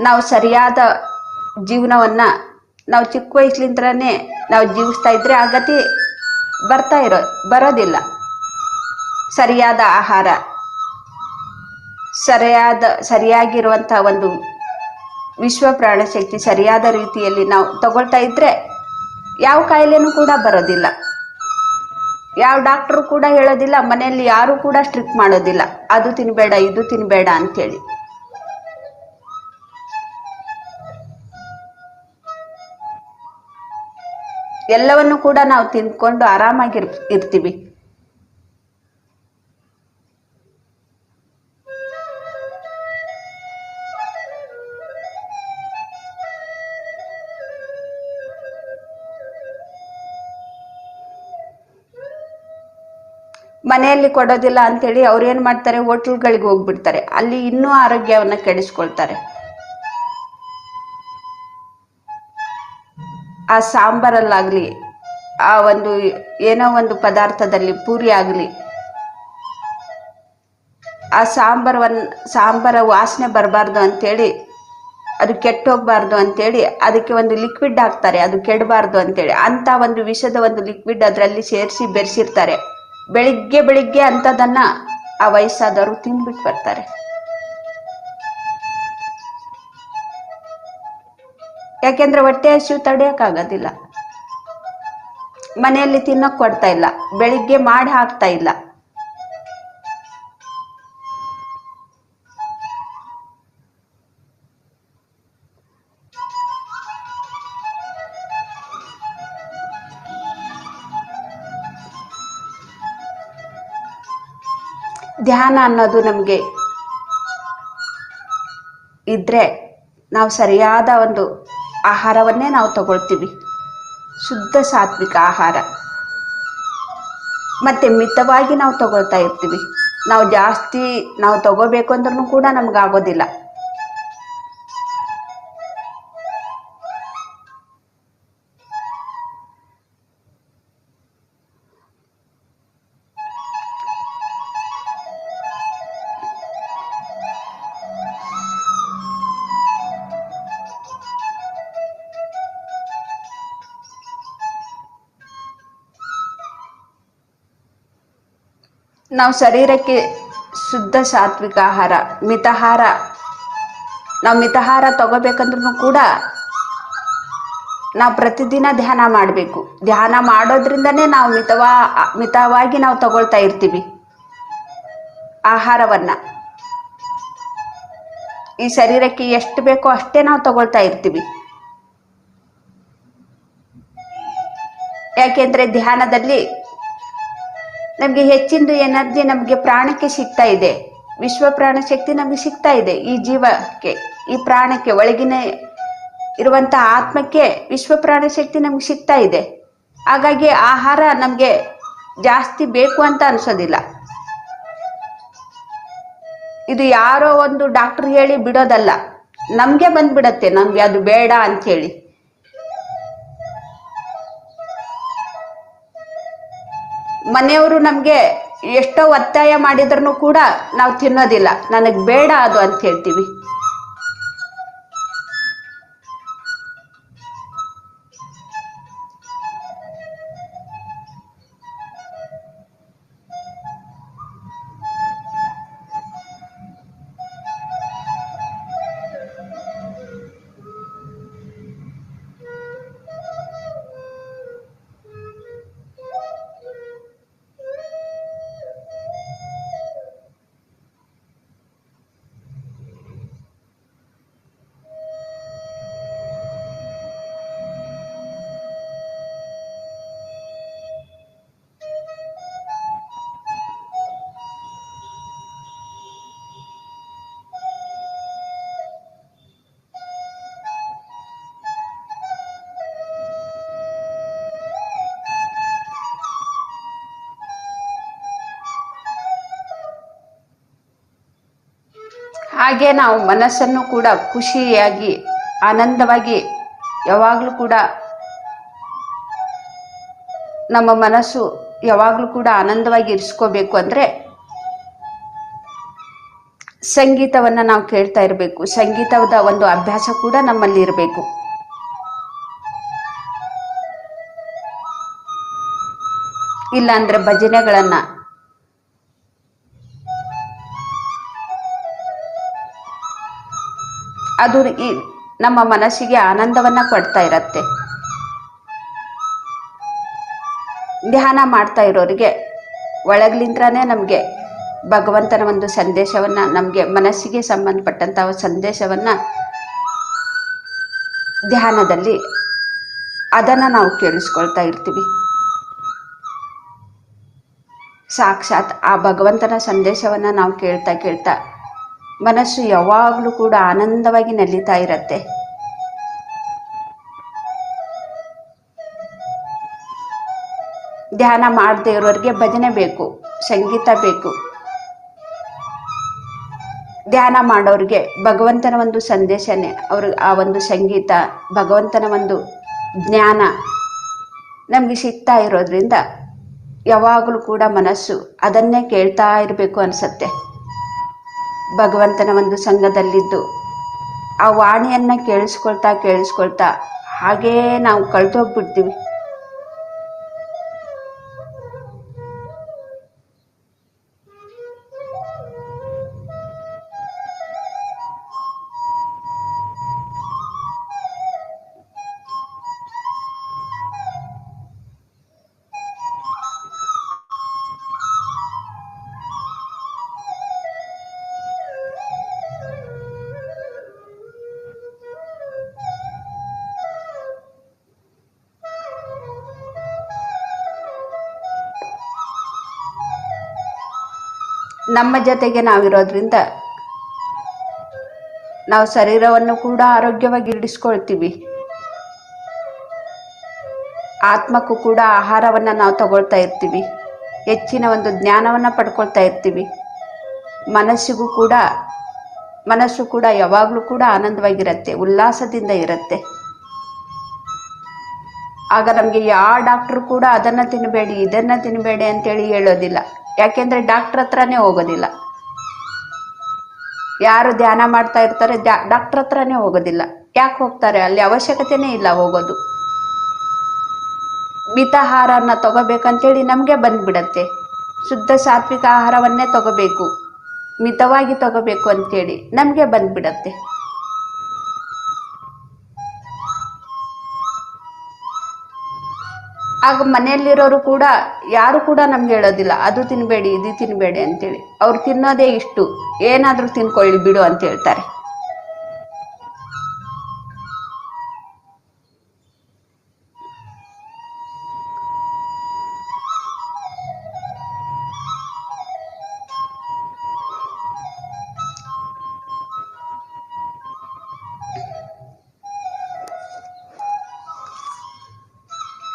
ನಾವು ಸರಿಯಾದ ಜೀವನವನ್ನ ನಾವು ಚಿಕ್ಕ ವಯಸ್ಸಿನಿಂದನೇ ನಾವು ಜೀವಿಸ್ತಾ ಇದ್ರೆ ಆ ಗತಿ ಬರೋದಿಲ್ಲ. ಸರಿಯಾದ ಆಹಾರ, ಸರಿಯಾಗಿರುವಂತಹ ಒಂದು ವಿಶ್ವ ಪ್ರಾಣಶಕ್ತಿ ಸರಿಯಾದ ರೀತಿಯಲ್ಲಿ ನಾವು ತಗೊಳ್ತಾ ಇದ್ರೆ ಯಾವ ಕಾಯಿಲೆನೂ ಕೂಡ ಬರೋದಿಲ್ಲ. ಯಾವ ಡಾಕ್ಟ್ರು ಕೂಡ ಹೇಳೋದಿಲ್ಲ, ಮನೆಯಲ್ಲಿ ಯಾರು ಕೂಡ ಸ್ಟ್ರಿಕ್ಟ್ ಮಾಡೋದಿಲ್ಲ, ಅದು ತಿನ್ಬೇಡ ಇದು ತಿನ್ಬೇಡ ಅಂತೇಳಿ. ಎಲ್ಲವನ್ನು ಕೂಡ ನಾವು ತಿನ್ಕೊಂಡು ಆರಾಮಾಗಿ ಇರ್ತೀವಿ. ಮನೆಯಲ್ಲಿ ಕೊಡೋದಿಲ್ಲ ಅಂತೇಳಿ ಅವ್ರು ಏನು ಮಾಡ್ತಾರೆ, ಹೋಟ್ಲ್ಗಳಿಗೆ ಹೋಗ್ಬಿಡ್ತಾರೆ. ಅಲ್ಲಿ ಇನ್ನೂ ಆರೋಗ್ಯವನ್ನು ಕೆಡಿಸ್ಕೊಳ್ತಾರೆ. ಆ ಸಾಂಬಾರಲ್ಲಾಗಲಿ, ಆ ಒಂದು ಏನೋ ಒಂದು ಪದಾರ್ಥದಲ್ಲಿ ಪೂರಿ ಆಗಲಿ, ಆ ಸಾಂಬಾರ ವಾಸನೆ ಬರಬಾರ್ದು ಅಂತೇಳಿ, ಅದು ಕೆಟ್ಟೋಗ್ಬಾರ್ದು ಅಂತೇಳಿ ಅದಕ್ಕೆ ಒಂದು ಲಿಕ್ವಿಡ್ ಹಾಕ್ತಾರೆ, ಅದು ಕೆಡಬಾರ್ದು ಅಂತೇಳಿ. ಅಂತ ಒಂದು ವಿಷದ ಒಂದು ಲಿಕ್ವಿಡ್ ಅದರಲ್ಲಿ ಸೇರಿಸಿ ಬೆರೆಸಿರ್ತಾರೆ. ಬೆಳಿಗ್ಗೆ ಅಂಥದನ್ನು ಆ ವಯಸ್ಸಾದವರು ತಿಂದ್ಬಿಟ್ಟು ಬರ್ತಾರೆ. ಯಾಕೆಂದ್ರೆ ಹೊಟ್ಟೆ ಹಸಿವು ತಡೆಯೋಕ್ಕಾಗೋದಿಲ್ಲ. ಮನೆಯಲ್ಲಿ ತಿನ್ನೋಕೆ ಕೊಡ್ತಾ ಇಲ್ಲ, ಬೆಳಿಗ್ಗೆ ಮಾಡಿ ಹಾಕ್ತಾ ಇಲ್ಲ. ಧ್ಯಾನ ಅನ್ನೋದು ನಮಗೆ ಇದ್ರೆ ನಾವು ಸರಿಯಾದ ಒಂದು ಆಹಾರವನ್ನೇ ನಾವು ತಗೊಳ್ತೀವಿ. ಶುದ್ಧ ಸಾತ್ವಿಕ ಆಹಾರ ಮತ್ತು ಮಿತವಾಗಿ ನಾವು ತಗೊಳ್ತಾ ಇರ್ತೀವಿ. ನಾವು ಜಾಸ್ತಿ ನಾವು ತಗೋಬೇಕು ಅಂದ್ರೂ ಕೂಡ ನಮಗಾಗೋದಿಲ್ಲ. ನಾವು ಶರೀರಕ್ಕೆ ಶುದ್ಧ ಸಾತ್ವಿಕ ಆಹಾರ, ನಾವು ಮಿತಾಹಾರ ತಗೋಬೇಕಂದ್ರೂ ಕೂಡ ನಾವು ಪ್ರತಿದಿನ ಧ್ಯಾನ ಮಾಡಬೇಕು. ಧ್ಯಾನ ಮಾಡೋದ್ರಿಂದನೇ ನಾವು ಮಿತವಾಗಿ ನಾವು ತಗೊಳ್ತಾ ಇರ್ತೀವಿ ಆಹಾರವನ್ನು. ಈ ಶರೀರಕ್ಕೆ ಎಷ್ಟು ಬೇಕೋ ಅಷ್ಟೇ ನಾವು ತಗೊಳ್ತಾ ಇರ್ತೀವಿ. ಯಾಕೆಂದರೆ ಧ್ಯಾನದಲ್ಲಿ ನಮಗೆ ಹೆಚ್ಚಿನ ಎನರ್ಜಿ ನಮಗೆ ಪ್ರಾಣಕ್ಕೆ ಸಿಗ್ತಾ ಇದೆ. ವಿಶ್ವ ಪ್ರಾಣ ಶಕ್ತಿ ನಮಗೆ ಸಿಗ್ತಾ ಇದೆ. ಈ ಜೀವಕ್ಕೆ, ಈ ಪ್ರಾಣಕ್ಕೆ, ಒಳಗಿನ ಇರುವಂಥ ಆತ್ಮಕ್ಕೆ ವಿಶ್ವ ಪ್ರಾಣ ಶಕ್ತಿ ನಮಗೆ ಸಿಗ್ತಾ ಇದೆ. ಹಾಗಾಗಿ ಆಹಾರ ನಮಗೆ ಜಾಸ್ತಿ ಬೇಕು ಅಂತ ಅನಿಸೋದಿಲ್ಲ. ಇದು ಯಾರೋ ಒಂದು ಡಾಕ್ಟರ್ ಹೇಳಿ ಬಿಡೋದಲ್ಲ, ನಮಗೆ ಬಂದ್ಬಿಡತ್ತೆ ನಮಗೆ ಅದು ಬೇಡ ಅಂಥೇಳಿ. ಮನೆಯವರು ನಮಗೆ ಎಷ್ಟೋ ಒತ್ತಾಯ ಮಾಡಿದ್ರೂ ಕೂಡ ನಾವು ತಿನ್ನೋದಿಲ್ಲ, ನನಗೆ ಬೇಡ ಅದು ಅಂತ ಹೇಳ್ತೀವಿ. ಹಾಗೆ ನಾವು ಮನಸ್ಸನ್ನು ಕೂಡ ಖುಷಿಯಾಗಿ ಆನಂದವಾಗಿ ಯಾವಾಗಲೂ ಕೂಡ ನಮ್ಮ ಮನಸ್ಸು ಯಾವಾಗಲೂ ಕೂಡ ಆನಂದವಾಗಿ ಇರಿಸ್ಕೋಬೇಕು ಅಂದರೆ ಸಂಗೀತವನ್ನು ನಾವು ಕೇಳ್ತಾ ಇರಬೇಕು. ಸಂಗೀತದ ಒಂದು ಅಭ್ಯಾಸ ಕೂಡ ನಮ್ಮಲ್ಲಿ ಇರಬೇಕು. ಇಲ್ಲಾಂದ್ರೆ ಭಜನೆಗಳನ್ನು, ಅದು ನಮ್ಮ ಮನಸ್ಸಿಗೆ ಆನಂದವನ್ನು ಕೊಡ್ತಾ ಇರತ್ತೆ. ಧ್ಯಾನ ಮಾಡ್ತಾ ಇರೋರಿಗೆ ಒಳಗ್ಲಿಂತ್ರನೇ ನಮಗೆ ಭಗವಂತನ ಒಂದು ಸಂದೇಶವನ್ನು, ನಮಗೆ ಮನಸ್ಸಿಗೆ ಸಂಬಂಧಪಟ್ಟಂಥ ಸಂದೇಶವನ್ನು ಧ್ಯಾನದಲ್ಲಿ ಅದನ್ನು ನಾವು ಕೇಳಿಸ್ಕೊಳ್ತಾ ಇರ್ತೀವಿ. ಸಾಕ್ಷಾತ್ ಆ ಭಗವಂತನ ಸಂದೇಶವನ್ನು ನಾವು ಕೇಳ್ತಾ ಕೇಳ್ತಾ ಮನಸ್ಸು ಯಾವಾಗಲೂ ಕೂಡ ಆನಂದವಾಗಿ ನಲಿತಾ ಇರತ್ತೆ. ಧ್ಯಾನ ಮಾಡದೇ ಇರೋರಿಗೆ ಭಜನೆ ಬೇಕು. ಸಂಗೀತ ಬೇಕು. ಧ್ಯಾನ ಮಾಡೋರಿಗೆ ಭಗವಂತನ ಒಂದು ಸಂದೇಶನೇ ಆ ಒಂದು ಸಂಗೀತ, ಭಗವಂತನ ಒಂದು ಜ್ಞಾನ ನಮಗೆ ಸಿಗ್ತಾ ಇರೋದ್ರಿಂದ ಯಾವಾಗಲೂ ಕೂಡ ಮನಸ್ಸು ಅದನ್ನೇ ಕೇಳ್ತಾ ಇರಬೇಕು ಅನಿಸುತ್ತೆ. ಭಗವಂತನ ಒಂದು ಸಂಘದಲ್ಲಿದ್ದು ಆ ವಾಣಿಯನ್ನು ಕೇಳಿಸ್ಕೊಳ್ತಾ ಹಾಗೇ ನಾವು ಕಳೆದೋಗ್ಬಿಡ್ತೀವಿ. ನಮ್ಮ ಜೊತೆಗೆ ನಾವಿರೋದ್ರಿಂದ ನಾವು ಶರೀರವನ್ನು ಕೂಡ ಆರೋಗ್ಯವಾಗಿ ಇರಿಸ್ಕೊಳ್ತೀವಿ. ಆತ್ಮಕ್ಕೂ ಕೂಡ ಆಹಾರವನ್ನು ನಾವು ತಗೊಳ್ತಾ ಇರ್ತೀವಿ. ಹೆಚ್ಚಿನ ಒಂದು ಜ್ಞಾನವನ್ನು ಪಡ್ಕೊಳ್ತಾ ಇರ್ತೀವಿ. ಮನಸ್ಸು ಕೂಡ ಯಾವಾಗಲೂ ಕೂಡ ಆನಂದವಾಗಿರುತ್ತೆ, ಉಲ್ಲಾಸದಿಂದ ಇರುತ್ತೆ. ಆಗ ನಮಗೆ ಯಾವ ಡಾಕ್ಟ್ರು ಕೂಡ ಅದನ್ನು ತಿನ್ನಬೇಡಿ ಇದನ್ನು ತಿನ್ನಬೇಡಿ ಅಂತೇಳಿ ಹೇಳೋದಿಲ್ಲ. ಯಾಕೆಂದರೆ ಡಾಕ್ಟ್ರ್ ಹತ್ರನೇ ಹೋಗೋದಿಲ್ಲ. ಯಾರು ಧ್ಯಾನ ಮಾಡ್ತಾ ಇರ್ತಾರೆ ಡಾಕ್ಟ್ರ್ ಹತ್ರನೇ ಹೋಗೋದಿಲ್ಲ. ಯಾಕೆ ಹೋಗ್ತಾರೆ? ಅಲ್ಲಿ ಅವಶ್ಯಕತೆನೇ ಇಲ್ಲ ಹೋಗೋದು. ಮಿತಾಹಾರನ ತಗೋಬೇಕಂತೇಳಿ ನಮಗೆ ಬಂದ್ಬಿಡತ್ತೆ. ಶುದ್ಧ ಸಾತ್ವಿಕ ಆಹಾರವನ್ನೇ ತಗೋಬೇಕು, ಮಿತವಾಗಿ ತಗೋಬೇಕು ಅಂತೇಳಿ ನಮಗೆ ಬಂದ್ಬಿಡತ್ತೆ. ಆಗ ಮನೆಯಲ್ಲಿರೋರು ಕೂಡ ಯಾರು ಕೂಡ ನಮ್ಗೆ ಹೇಳೋದಿಲ್ಲ ಅದು ತಿನ್ನಬೇಡಿ ಇದು ತಿನ್ನಬೇಡಿ ಅಂತೇಳಿ. ಅವ್ರು ತಿನ್ನೋದೇ ಇಷ್ಟು, ಏನಾದರೂ ತಿನ್ಕೊಳ್ಳಿ ಬಿಡು ಅಂತ ಹೇಳ್ತಾರೆ.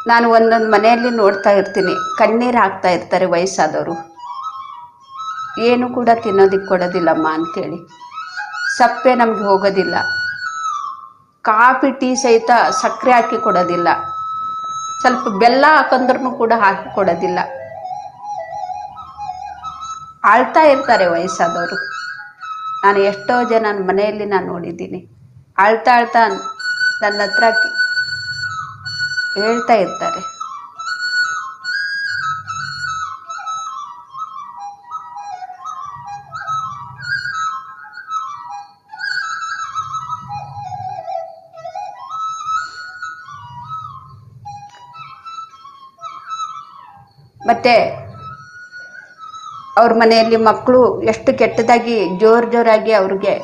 ನಾನು ಒಂದೊಂದು ಮನೆಯಲ್ಲಿ ನೋಡ್ತಾ ಇರ್ತೀನಿ, ಕಣ್ಣೀರು ಹಾಕ್ತಾ ಇರ್ತಾರೆ ವಯಸ್ಸಾದವರು. ಏನು ಕೂಡ ತಿನ್ನೋದಕ್ಕೆ ಕೊಡೋದಿಲ್ಲಮ್ಮ ಅಂಥೇಳಿ. ಸಪ್ಪೆ ನಮಗೆ ಹೋಗೋದಿಲ್ಲ. ಕಾಫಿ ಟೀ ಸಹಿತ ಸಕ್ಕರೆ ಹಾಕಿ ಕೊಡೋದಿಲ್ಲ. ಸ್ವಲ್ಪ ಬೆಲ್ಲ ಹಾಕಂದ್ರೂ ಕೂಡ ಹಾಕಿ ಕೊಡೋದಿಲ್ಲ. ಆಳ್ತಾ ಇರ್ತಾರೆ ವಯಸ್ಸಾದವರು. ನಾನು ಎಷ್ಟೋ ಜನ ಮನೆಯಲ್ಲಿ ನಾನು ನೋಡಿದ್ದೀನಿ. ಆಳ್ತಾ ನನ್ನ ಹತ್ರ ಹೇಳ್ತಾ ಇರ್ತಾರೆ. ಮತ್ತೆ ಅವ್ರ ಮನೆಯಲ್ಲಿ ಮಕ್ಕಳು ಎಷ್ಟು ಕೆಟ್ಟದಾಗಿ ಜೋರಾಗಿ ಅವ್ರಿಗೆ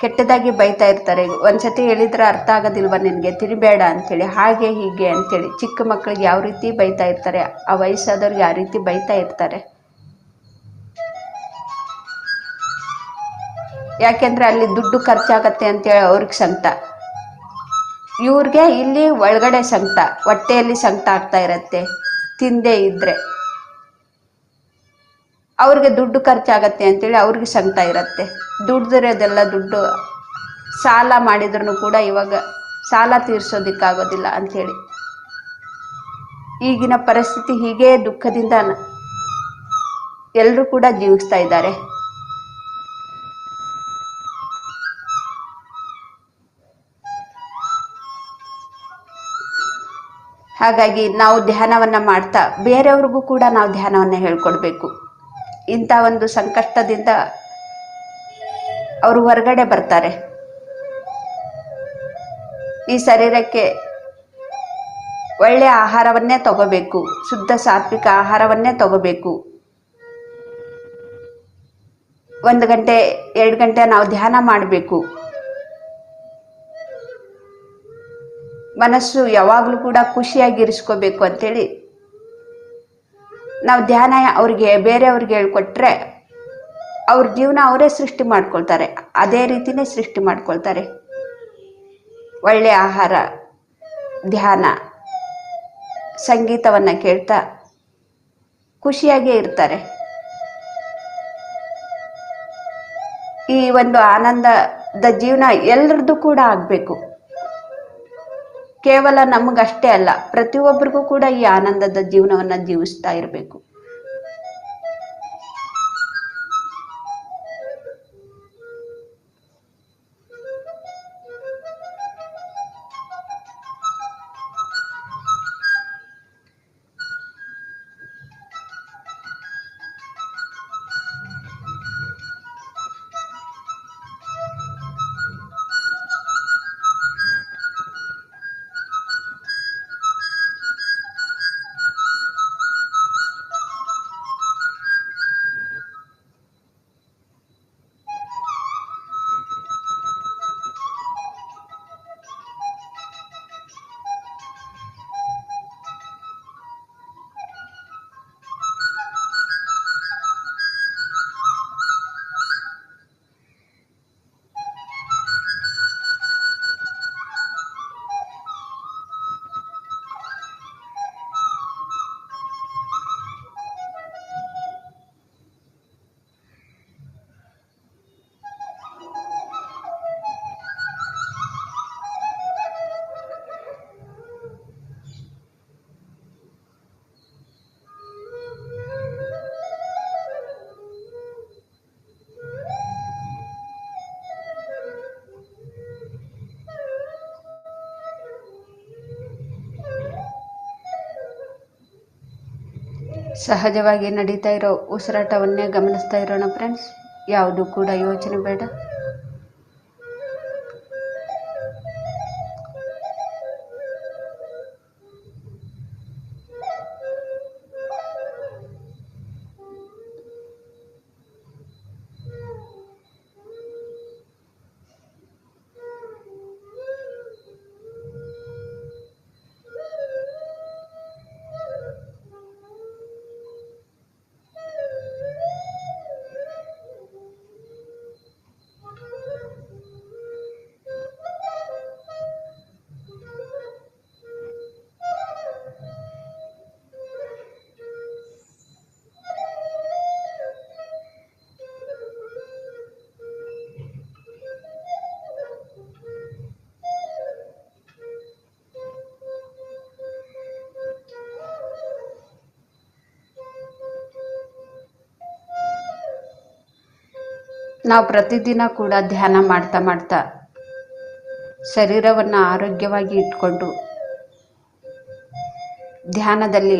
ಕೆಟ್ಟದಾಗಿ ಬೈತಾ ಇರ್ತಾರೆ. ಒಂದ್ಸತಿ ಹೇಳಿದ್ರೆ ಅರ್ಥ ಆಗೋದಿಲ್ವ ನಿನಗೆ, ತಿನ್ನಬೇಡ ಅಂಥೇಳಿ, ಹಾಗೆ ಹೀಗೆ ಅಂಥೇಳಿ. ಚಿಕ್ಕ ಮಕ್ಕಳಿಗೆ ಯಾವ ರೀತಿ ಬೈತಾ ಇರ್ತಾರೆ, ಆ ವಯಸ್ಸಾದವ್ರಿಗೆ ಯಾವ ರೀತಿ ಬೈತಾ ಇರ್ತಾರೆ. ಯಾಕೆಂದ್ರೆ ಅಲ್ಲಿ ದುಡ್ಡು ಖರ್ಚಾಗತ್ತೆ ಅಂತೇಳಿ ಅವ್ರಿಗೆ ಸಂಕಟ. ಇವ್ರಿಗೆ ಇಲ್ಲಿ ಒಳಗಡೆ ಸಂಕಟ, ಹೊಟ್ಟೆಯಲ್ಲಿ ಸಂಕಟ ಆಗ್ತಾ ಇರತ್ತೆ ತಿಂದೇ ಇದ್ರೆ. ಅವ್ರಿಗೆ ದುಡ್ಡು ಖರ್ಚಾಗತ್ತೆ ಅಂತೇಳಿ ಅವ್ರಿಗೆ ಸಂಕಟ ಇರುತ್ತೆ. ದುಡ್ದಿರೋದೆಲ್ಲ ದುಡ್ಡು ಸಾಲ ಮಾಡಿದ್ರು ಕೂಡ ಇವಾಗ ಸಾಲ ತೀರ್ಸೋದಿಕ್ಕಾಗೋದಿಲ್ಲ ಅಂಥೇಳಿ. ಈಗಿನ ಪರಿಸ್ಥಿತಿ ಹೀಗೆ ದುಃಖದಿಂದ ಎಲ್ಲರೂ ಕೂಡ ಜೀವಿಸ್ತಾ ಇದ್ದಾರೆ. ಹಾಗಾಗಿ ನಾವು ಧ್ಯಾನವನ್ನು ಮಾಡ್ತಾ ಬೇರೆಯವ್ರಿಗೂ ಕೂಡ ನಾವು ಧ್ಯಾನವನ್ನು ಹೇಳ್ಕೊಡ್ಬೇಕು. ಇಂಥ ಒಂದು ಸಂಕಷ್ಟದಿಂದ ಅವರು ಹೊರಗಡೆ ಬರ್ತಾರೆ. ಈ ಶರೀರಕ್ಕೆ ಒಳ್ಳೆಯ ಆಹಾರವನ್ನೇ ತಗೋಬೇಕು, ಶುದ್ಧ ಸಾತ್ವಿಕ ಆಹಾರವನ್ನೇ ತಗೋಬೇಕು. 1 ಗಂಟೆ 2 ಗಂಟೆ ನಾವು ಧ್ಯಾನ ಮಾಡಬೇಕು. ಮನಸ್ಸು ಯಾವಾಗಲೂ ಕೂಡ ಖುಷಿಯಾಗಿರಿಸ್ಕೋಬೇಕು ಅಂತೇಳಿ ನಾವು ಧ್ಯಾನ ಬೇರೆಯವ್ರಿಗೆ ಹೇಳ್ಕೊಟ್ರೆ ಅವ್ರ ಜೀವನ ಅವರೇ ಸೃಷ್ಟಿ ಮಾಡ್ಕೊಳ್ತಾರೆ. ಅದೇ ರೀತಿನೇ ಸೃಷ್ಟಿ ಮಾಡ್ಕೊಳ್ತಾರೆ. ಒಳ್ಳೆಯ ಆಹಾರ, ಧ್ಯಾನ, ಸಂಗೀತವನ್ನು ಕೇಳ್ತಾ ಖುಷಿಯಾಗೇ ಇರ್ತಾರೆ. ಈ ಒಂದು ಆನಂದದ ಜೀವನ ಎಲ್ಲರದ್ದು ಕೂಡ ಆಗಬೇಕು. ಕೇವಲ ನಮಗಷ್ಟೇ ಅಲ್ಲ, ಪ್ರತಿಯೊಬ್ಬರಿಗೂ ಕೂಡ ಈ ಆನಂದದ ಜೀವನವನ್ನು ಜೀವಿಸ್ತಾ ಇರಬೇಕು. ಸಹಜವಾಗಿ ನಡೀತಾ ಇರೋ ಉಸಿರಾಟವನ್ನೇ ಗಮನಿಸ್ತಾ ಇರೋಣ ಫ್ರೆಂಡ್ಸ್. ಯಾವುದು ಕೂಡ ಯೋಚನೆ ಬೇಡ. ನಾವು ಪ್ರತಿದಿನ ಕೂಡ ಧ್ಯಾನ ಮಾಡ್ತಾ ಮಾಡ್ತಾ ಶರೀರವನ್ನು ಆರೋಗ್ಯವಾಗಿ ಇಟ್ಕೊಂಡು ಧ್ಯಾನದಲ್ಲಿ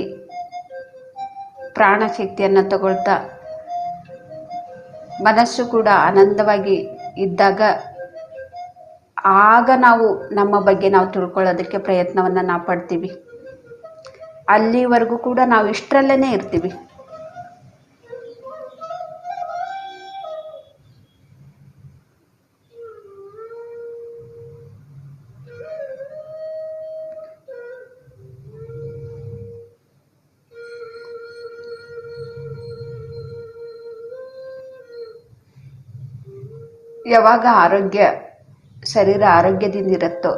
ಪ್ರಾಣಶಕ್ತಿಯನ್ನು ತಗೊಳ್ತಾ ಮನಸ್ಸು ಕೂಡ ಆನಂದವಾಗಿ ಇದ್ದಾಗ ಆಗ ನಾವು ನಮ್ಮ ಬಗ್ಗೆ ನಾವು ತಿಳ್ಕೊಳ್ಳೋದಕ್ಕೆ ಪ್ರಯತ್ನವನ್ನು ನಾವು ಪಡ್ತೀವಿ. ಅಲ್ಲಿವರೆಗೂ ಕೂಡ ನಾವು ಇಷ್ಟರಲ್ಲೇ ಇರ್ತೀವಿ. ಯಾವಾಗ ಶರೀರ ಆರೋಗ್ಯದಿಂದಿರುತ್ತೋ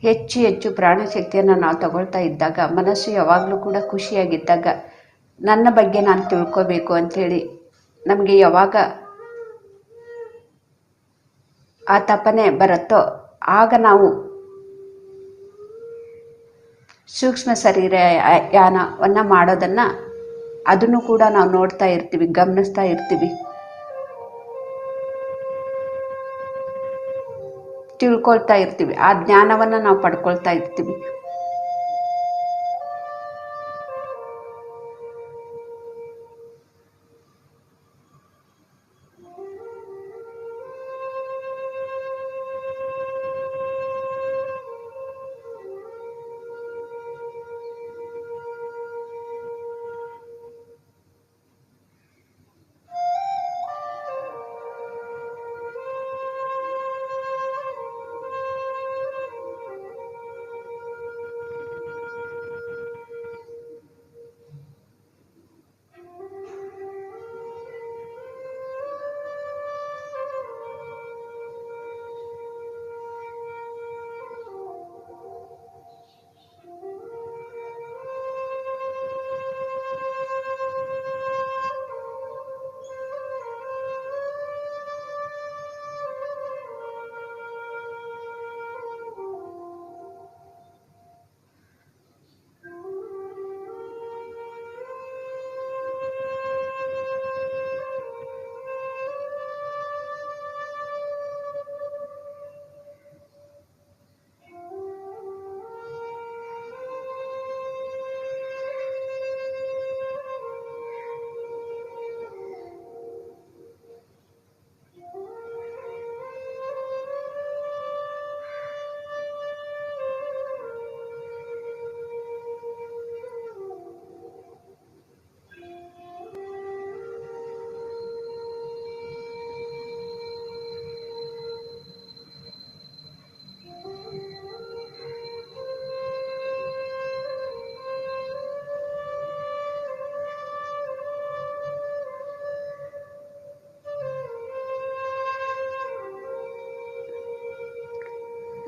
ಹೆಚ್ಚು ಹೆಚ್ಚು ಪ್ರಾಣಶಕ್ತಿಯನ್ನು ನಾವು ತಗೊಳ್ತಾ ಇದ್ದಾಗ, ಮನಸ್ಸು ಯಾವಾಗಲೂ ಕೂಡ ಖುಷಿಯಾಗಿದ್ದಾಗ, ನನ್ನ ಬಗ್ಗೆ ನಾನು ತಿಳ್ಕೋಬೇಕು ಅಂಥೇಳಿ ನಮಗೆ ಯಾವಾಗ ಆ ತಪನೆ ಬರುತ್ತೋ ಆಗ ನಾವು ಸೂಕ್ಷ್ಮ ಶರೀರ ಯಾನವನ್ನು ಮಾಡೋದನ್ನು ಅದನ್ನು ಕೂಡ ನಾವು ನೋಡ್ತಾ ಇರ್ತೀವಿ, ಗಮನಿಸ್ತಾ ಇರ್ತೀವಿ, ತಿಳ್ಕೊಳ್ತಾ ಇರ್ತೀವಿ. ಆ ಜ್ಞಾನವನ್ನು ನಾವು ಪಡ್ಕೊಳ್ತಾ ಇರ್ತೀವಿ.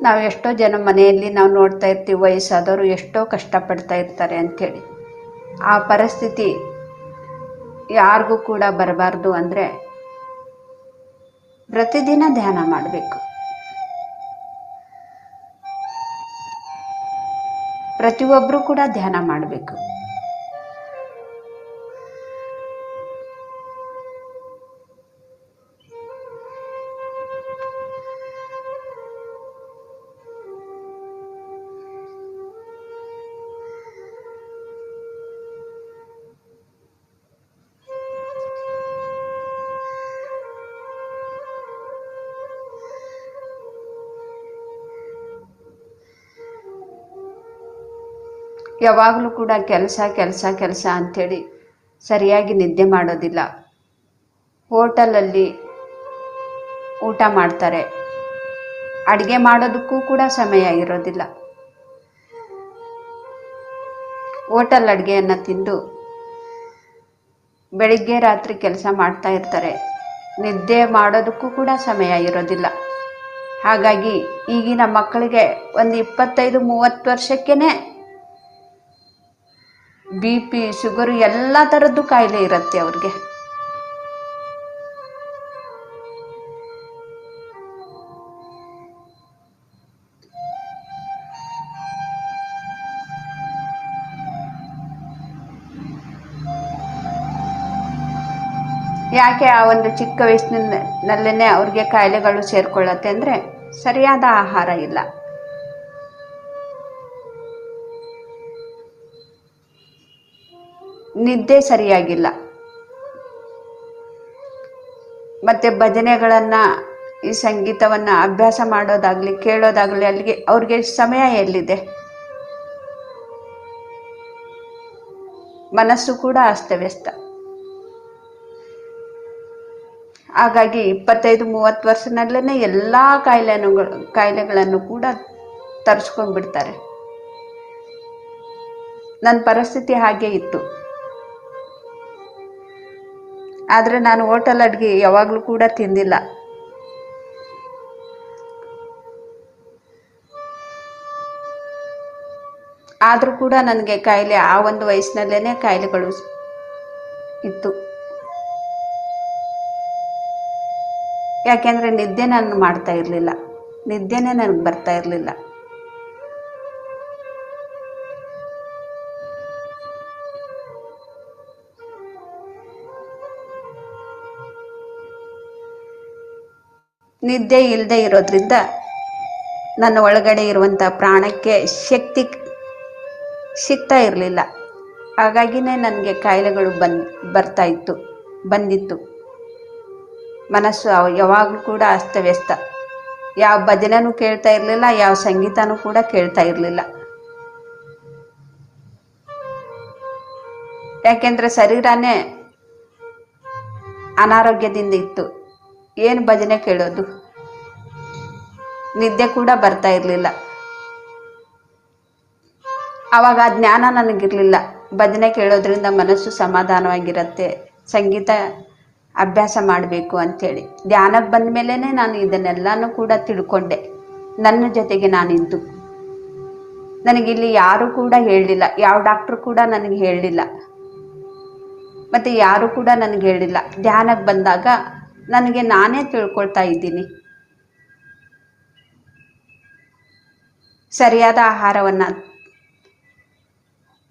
ನಾವು ಎಷ್ಟೋ ಜನ ಮನೆಯಲ್ಲಿ ನಾವು ನೋಡ್ತಾ ಇರ್ತೀವಿ, ವಯಸ್ಸಾದವರು ಎಷ್ಟೋ ಕಷ್ಟಪಡ್ತಾ ಇರ್ತಾರೆ ಅಂಥೇಳಿ. ಆ ಪರಿಸ್ಥಿತಿ ಯಾರಿಗೂ ಕೂಡ ಬರಬಾರ್ದು ಅಂದರೆ ಪ್ರತಿದಿನ ಧ್ಯಾನ ಮಾಡಬೇಕು. ಪ್ರತಿಯೊಬ್ಬರೂ ಕೂಡ ಧ್ಯಾನ ಮಾಡಬೇಕು. ಯಾವಾಗಲೂ ಕೂಡ ಕೆಲಸ ಕೆಲಸ ಕೆಲಸ ಅಂಥೇಳಿ ಸರಿಯಾಗಿ ನಿದ್ದೆ ಮಾಡೋದಿಲ್ಲ. ಹೋಟೆಲಲ್ಲಿ ಊಟ ಮಾಡ್ತಾರೆ, ಅಡುಗೆ ಮಾಡೋದಕ್ಕೂ ಕೂಡ ಸಮಯ ಇರೋದಿಲ್ಲ. ಹೋಟೆಲ್ ಅಡುಗೆಯನ್ನು ತಿಂದು ಬೆಳಿಗ್ಗೆ ರಾತ್ರಿ ಕೆಲಸ ಮಾಡ್ತಾ ಇರ್ತಾರೆ, ನಿದ್ದೆ ಮಾಡೋದಕ್ಕೂ ಕೂಡ ಸಮಯ ಇರೋದಿಲ್ಲ. ಹಾಗಾಗಿ ಈಗಿನ ಮಕ್ಕಳಿಗೆ ಒಂದು 25-30 ವರ್ಷಕ್ಕೇ BP, ಶುಗರು ಎಲ್ಲ ಥರದ್ದು ಕಾಯಿಲೆ ಇರುತ್ತೆ ಅವ್ರಿಗೆ. ಯಾಕೆ ಆ ಒಂದು ಚಿಕ್ಕ ವಯಸ್ಸಿನಲ್ಲೇ ಅವ್ರಿಗೆ ಕಾಯಿಲೆಗಳು ಸೇರ್ಕೊಳ್ಳುತ್ತೆ ಅಂದರೆ ಸರಿಯಾದ ಆಹಾರ ಇಲ್ಲ. ನಿದ್ದೆ ಸರಿಯಾಗಿಲ್ಲ. ಮತ್ತು ಭಜನೆಗಳನ್ನು, ಈ ಸಂಗೀತವನ್ನು ಅಭ್ಯಾಸ ಮಾಡೋದಾಗಲಿ ಕೇಳೋದಾಗಲಿ ಅಲ್ಲಿಗೆ ಅವ್ರಿಗೆ ಸಮಯ ಎಲ್ಲಿದೆ? ಮನಸ್ಸು ಕೂಡ ಅಸ್ತವ್ಯಸ್ತ. ಹಾಗಾಗಿ 25-30 ವರ್ಷದಲ್ಲೇ ಎಲ್ಲ ಕಾಯಿಲೆಗಳನ್ನು ಕೂಡ ತರಿಸ್ಕೊಂಡ್ಬಿಡ್ತಾರೆ. ನನ್ನ ಪರಿಸ್ಥಿತಿ ಹಾಗೆ ಇತ್ತು. ಆದರೆ ನಾನು ಹೋಟೆಲ್ ಅಡುಗೆ ಯಾವಾಗಲೂ ಕೂಡ ತಿಂದಿಲ್ಲ. ಆದರೂ ಕೂಡ ನನಗೆ ಕಾಯಿಲೆ ಆ ಒಂದು ವಯಸ್ಸಿನಲ್ಲೇ ಕಾಯಿಲೆಗಳು ಇತ್ತು. ಯಾಕೆಂದರೆ ನಿದ್ದೆ ನಾನು ಮಾಡ್ತಾ ಇರಲಿಲ್ಲ, ನಿದ್ದೆನೇ ನನಗೆ ಬರ್ತಾ ಇರಲಿಲ್ಲ. ನಿದ್ದೆ ಇಲ್ಲದೆ ಇರೋದ್ರಿಂದ ನನ್ನ ಒಳಗಡೆ ಇರುವಂಥ ಪ್ರಾಣಕ್ಕೆ ಶಕ್ತಿ ಸಿಗ್ತಾ ಇರಲಿಲ್ಲ. ಹಾಗಾಗಿನೇ ನನಗೆ ಕಾಯಿಲೆಗಳು ಬಂದಿತ್ತು. ಮನಸ್ಸು ಯಾವಾಗಲೂ ಕೂಡ ಅಸ್ತವ್ಯಸ್ತ. ಯಾವ ಭಜನೆನೂ ಕೇಳ್ತಾ ಇರಲಿಲ್ಲ, ಯಾವ ಸಂಗೀತನೂ ಕೂಡ ಕೇಳ್ತಾ ಇರಲಿಲ್ಲ. ಯಾಕೆಂದರೆ ಶರೀರನೇ ಅನಾರೋಗ್ಯದಿಂದ ಇತ್ತು. ಏನು ಭಜನೆ ಕೇಳೋದು? ನಿದ್ದೆ ಕೂಡ ಬರ್ತಾ ಇರಲಿಲ್ಲ. ಆವಾಗ ಜ್ಞಾನ ನನಗಿರಲಿಲ್ಲ. ಭಜನೆ ಕೇಳೋದ್ರಿಂದ ಮನಸ್ಸು ಸಮಾಧಾನವಾಗಿರುತ್ತೆ, ಸಂಗೀತ ಅಭ್ಯಾಸ ಮಾಡಬೇಕು ಅಂಥೇಳಿ. ಧ್ಯಾನಕ್ಕೆ ಬಂದ ಮೇಲೇ ನಾನು ಇದನ್ನೆಲ್ಲನೂ ಕೂಡ ತಿಳ್ಕೊಂಡೆ. ನನ್ನ ಜೊತೆಗೆ ನಾನಿದ್ದು, ನನಗಿಲ್ಲಿ ಯಾರೂ ಕೂಡ ಹೇಳಲಿಲ್ಲ, ಯಾವ ಡಾಕ್ಟ್ರು ಕೂಡ ನನಗೆ ಹೇಳಲಿಲ್ಲ, ಮತ್ತು ಯಾರೂ ಕೂಡ ನನಗೆ ಹೇಳಿಲ್ಲ. ಧ್ಯಾನಕ್ಕೆ ಬಂದಾಗ ನನಗೆ ನಾನೇ ತಿಳ್ಕೊಳ್ತಾ ಇದ್ದೀನಿ. ಸರಿಯಾದ ಆಹಾರವನ್ನು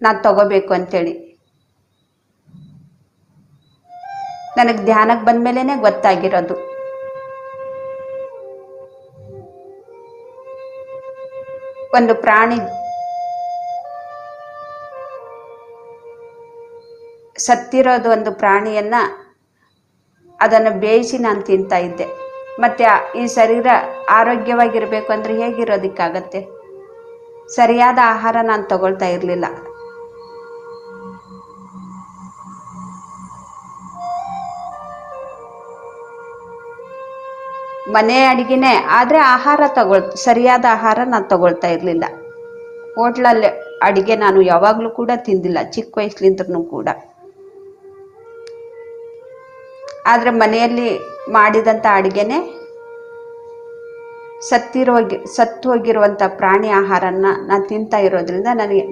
ನಾನು ತಗೋಬೇಕು ಅಂಥೇಳಿ ನನಗೆ ಧ್ಯಾನಕ್ಕೆ ಬಂದ ಮೇಲೇ ಗೊತ್ತಾಗಿರೋದು. ಒಂದು ಪ್ರಾಣಿ ಸತ್ತಿರೋದು, ಒಂದು ಪ್ರಾಣಿಯನ್ನು ಅದನ್ನು ಬೇಯಿಸಿ ನಾನು ತಿಂತಾ ಇದ್ದೆ. ಮತ್ತು ಈ ಶರೀರ ಆರೋಗ್ಯವಾಗಿರಬೇಕು ಅಂದರೆ ಹೇಗಿರೋದಕ್ಕಾಗತ್ತೆ? ಸರಿಯಾದ ಆಹಾರ ನಾನು ತಗೊಳ್ತಾ ಇರಲಿಲ್ಲ. ಮನೆ ಅಡುಗೆನೇ ಆದರೆ ಸರಿಯಾದ ಆಹಾರ ನಾನು ತಗೊಳ್ತಾ ಇರಲಿಲ್ಲ. ಹೋಟ್ಲಲ್ಲಿ ಅಡುಗೆ ನಾನು ಯಾವಾಗಲೂ ಕೂಡ ತಿಂದಿಲ್ಲ, ಚಿಕ್ಕ ವಯಸ್ಸಲಿಂದ್ರೂ ಕೂಡ. ಆದರೆ ಮನೆಯಲ್ಲಿ ಮಾಡಿದಂಥ ಅಡುಗೆನೇ ಸತ್ತು ಹೋಗಿರುವಂಥ ಪ್ರಾಣಿ ಆಹಾರನ ನಾನು ತಿಂತಾ ಇರೋದ್ರಿಂದ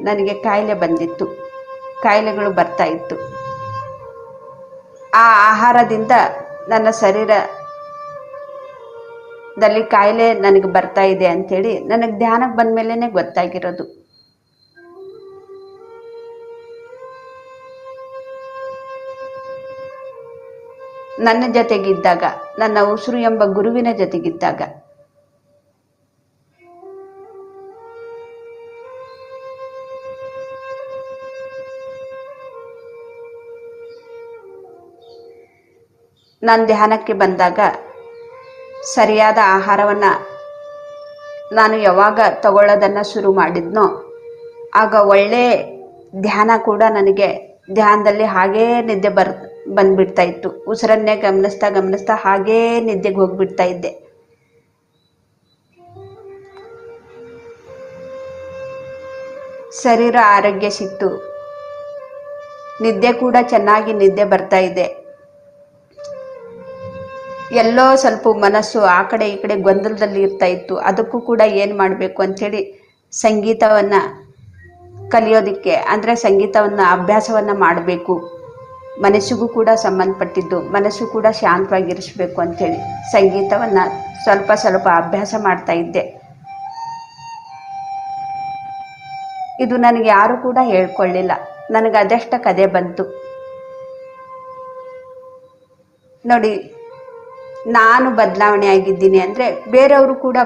ನನಗೆ ಕಾಯಿಲೆ ಬಂದಿತ್ತು, ಕಾಯಿಲೆಗಳು ಬರ್ತಾ ಇತ್ತು. ಆ ಆಹಾರದಿಂದ ನನ್ನ ಶರೀರದಲ್ಲಿ ಕಾಯಿಲೆ ನನಗೆ ಬರ್ತಾ ಇದೆ ಅಂಥೇಳಿ ನನಗೆ ಧ್ಯಾನಕ್ಕೆ ಬಂದ ಮೇಲೇ ಗೊತ್ತಾಗಿರೋದು. ನನ್ನ ಜೊತೆಗಿದ್ದಾಗ, ನನ್ನ ಉಸಿರು ಎಂಬ ಗುರುವಿನ ಜೊತೆಗಿದ್ದಾಗ ನಾನು ಧ್ಯಾನಕ್ಕೆ ಬಂದಾಗ ಸರಿಯಾದ ಆಹಾರವನ್ನು ನಾನು ಯಾವಾಗ ತಗೊಳ್ಳೋದನ್ನು ಶುರು ಮಾಡಿದ್ನೋ ಆಗ ಒಳ್ಳೆ ಧ್ಯಾನ ಕೂಡ ನನಗೆ ಧ್ಯಾನದಲ್ಲಿ ಹಾಗೇ ನಿದ್ದೆ ಬಂದ್ಬಿಡ್ತಾ ಇತ್ತು. ಉಸಿರನ್ನೇ ಗಮನಿಸ್ತಾ ಹಾಗೇ ನಿದ್ದೆಗೆ ಹೋಗ್ಬಿಡ್ತಾ ಇದ್ದೆ. ಶರೀರ ಆರೋಗ್ಯ ಸಿಕ್ತು, ನಿದ್ದೆ ಕೂಡ ಚೆನ್ನಾಗಿ ನಿದ್ದೆ ಬರ್ತಾ ಇದೆ. ಎಲ್ಲೋ ಸ್ವಲ್ಪ ಮನಸ್ಸು ಆ ಕಡೆ ಈ ಕಡೆ ಗೊಂದಲದಲ್ಲಿ ಇರ್ತಾ ಇತ್ತು. ಅದಕ್ಕೂ ಕೂಡ ಏನು ಮಾಡಬೇಕು ಅಂಥೇಳಿ ಸಂಗೀತವನ್ನು ಕಲಿಯೋದಕ್ಕೆ, ಅಂದರೆ ಸಂಗೀತವನ್ನು ಅಭ್ಯಾಸವನ್ನು ಮಾಡಬೇಕು, ಮನಸ್ಸಿಗೂ ಕೂಡ ಸಂಬಂಧಪಟ್ಟಿದ್ದು, ಮನಸ್ಸು ಕೂಡ ಶಾಂತವಾಗಿರಿಸಬೇಕು ಅಂಥೇಳಿ ಸಂಗೀತವನ್ನು ಸ್ವಲ್ಪ ಅಭ್ಯಾಸ ಮಾಡ್ತಾ ಇದ್ದೆ. ಇದು ನನಗೆ ಯಾರು ಕೂಡ ಹೇಳ್ಕೊಳ್ಳಿಲ್ಲ, ನನಗೆ ಅದೆಷ್ಟ ಕದೆ ಬಂತು ನೋಡಿ. ನಾನು ಬದಲಾವಣೆ ಆಗಿದ್ದೀನಿ ಅಂದರೆ ಬೇರೆಯವರು ಕೂಡ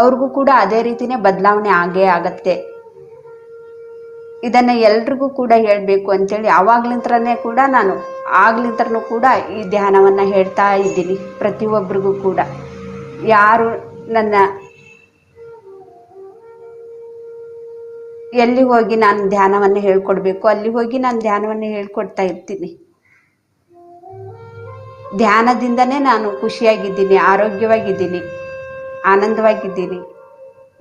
ಅವ್ರಿಗೂ ಕೂಡ ಅದೇ ರೀತಿಯೇ ಬದಲಾವಣೆ ಆಗೇ ಆಗತ್ತೆ. ಇದನ್ನು ಎಲ್ರಿಗೂ ಕೂಡ ಹೇಳಬೇಕು ಅಂಥೇಳಿ ಆಗ್ಲಿಂತ್ರನೇ ಕೂಡ ಈ ಧ್ಯಾನವನ್ನು ಹೇಳ್ತಾ ಇದ್ದೀನಿ ಪ್ರತಿಯೊಬ್ಬರಿಗೂ ಕೂಡ. ಯಾರು ನನ್ನ ಎಲ್ಲಿ ಹೋಗಿ ನಾನು ಧ್ಯಾನವನ್ನು ಹೇಳ್ಕೊಡ್ಬೇಕು ಅಲ್ಲಿ ಹೋಗಿ ನಾನು ಧ್ಯಾನವನ್ನು ಹೇಳ್ಕೊಡ್ತಾ ಇರ್ತೀನಿ. ಧ್ಯಾನದಿಂದನೇ ನಾನು ಖುಷಿಯಾಗಿದ್ದೀನಿ, ಆರೋಗ್ಯವಾಗಿದ್ದೀನಿ, ಆನಂದವಾಗಿದ್ದೀನಿ.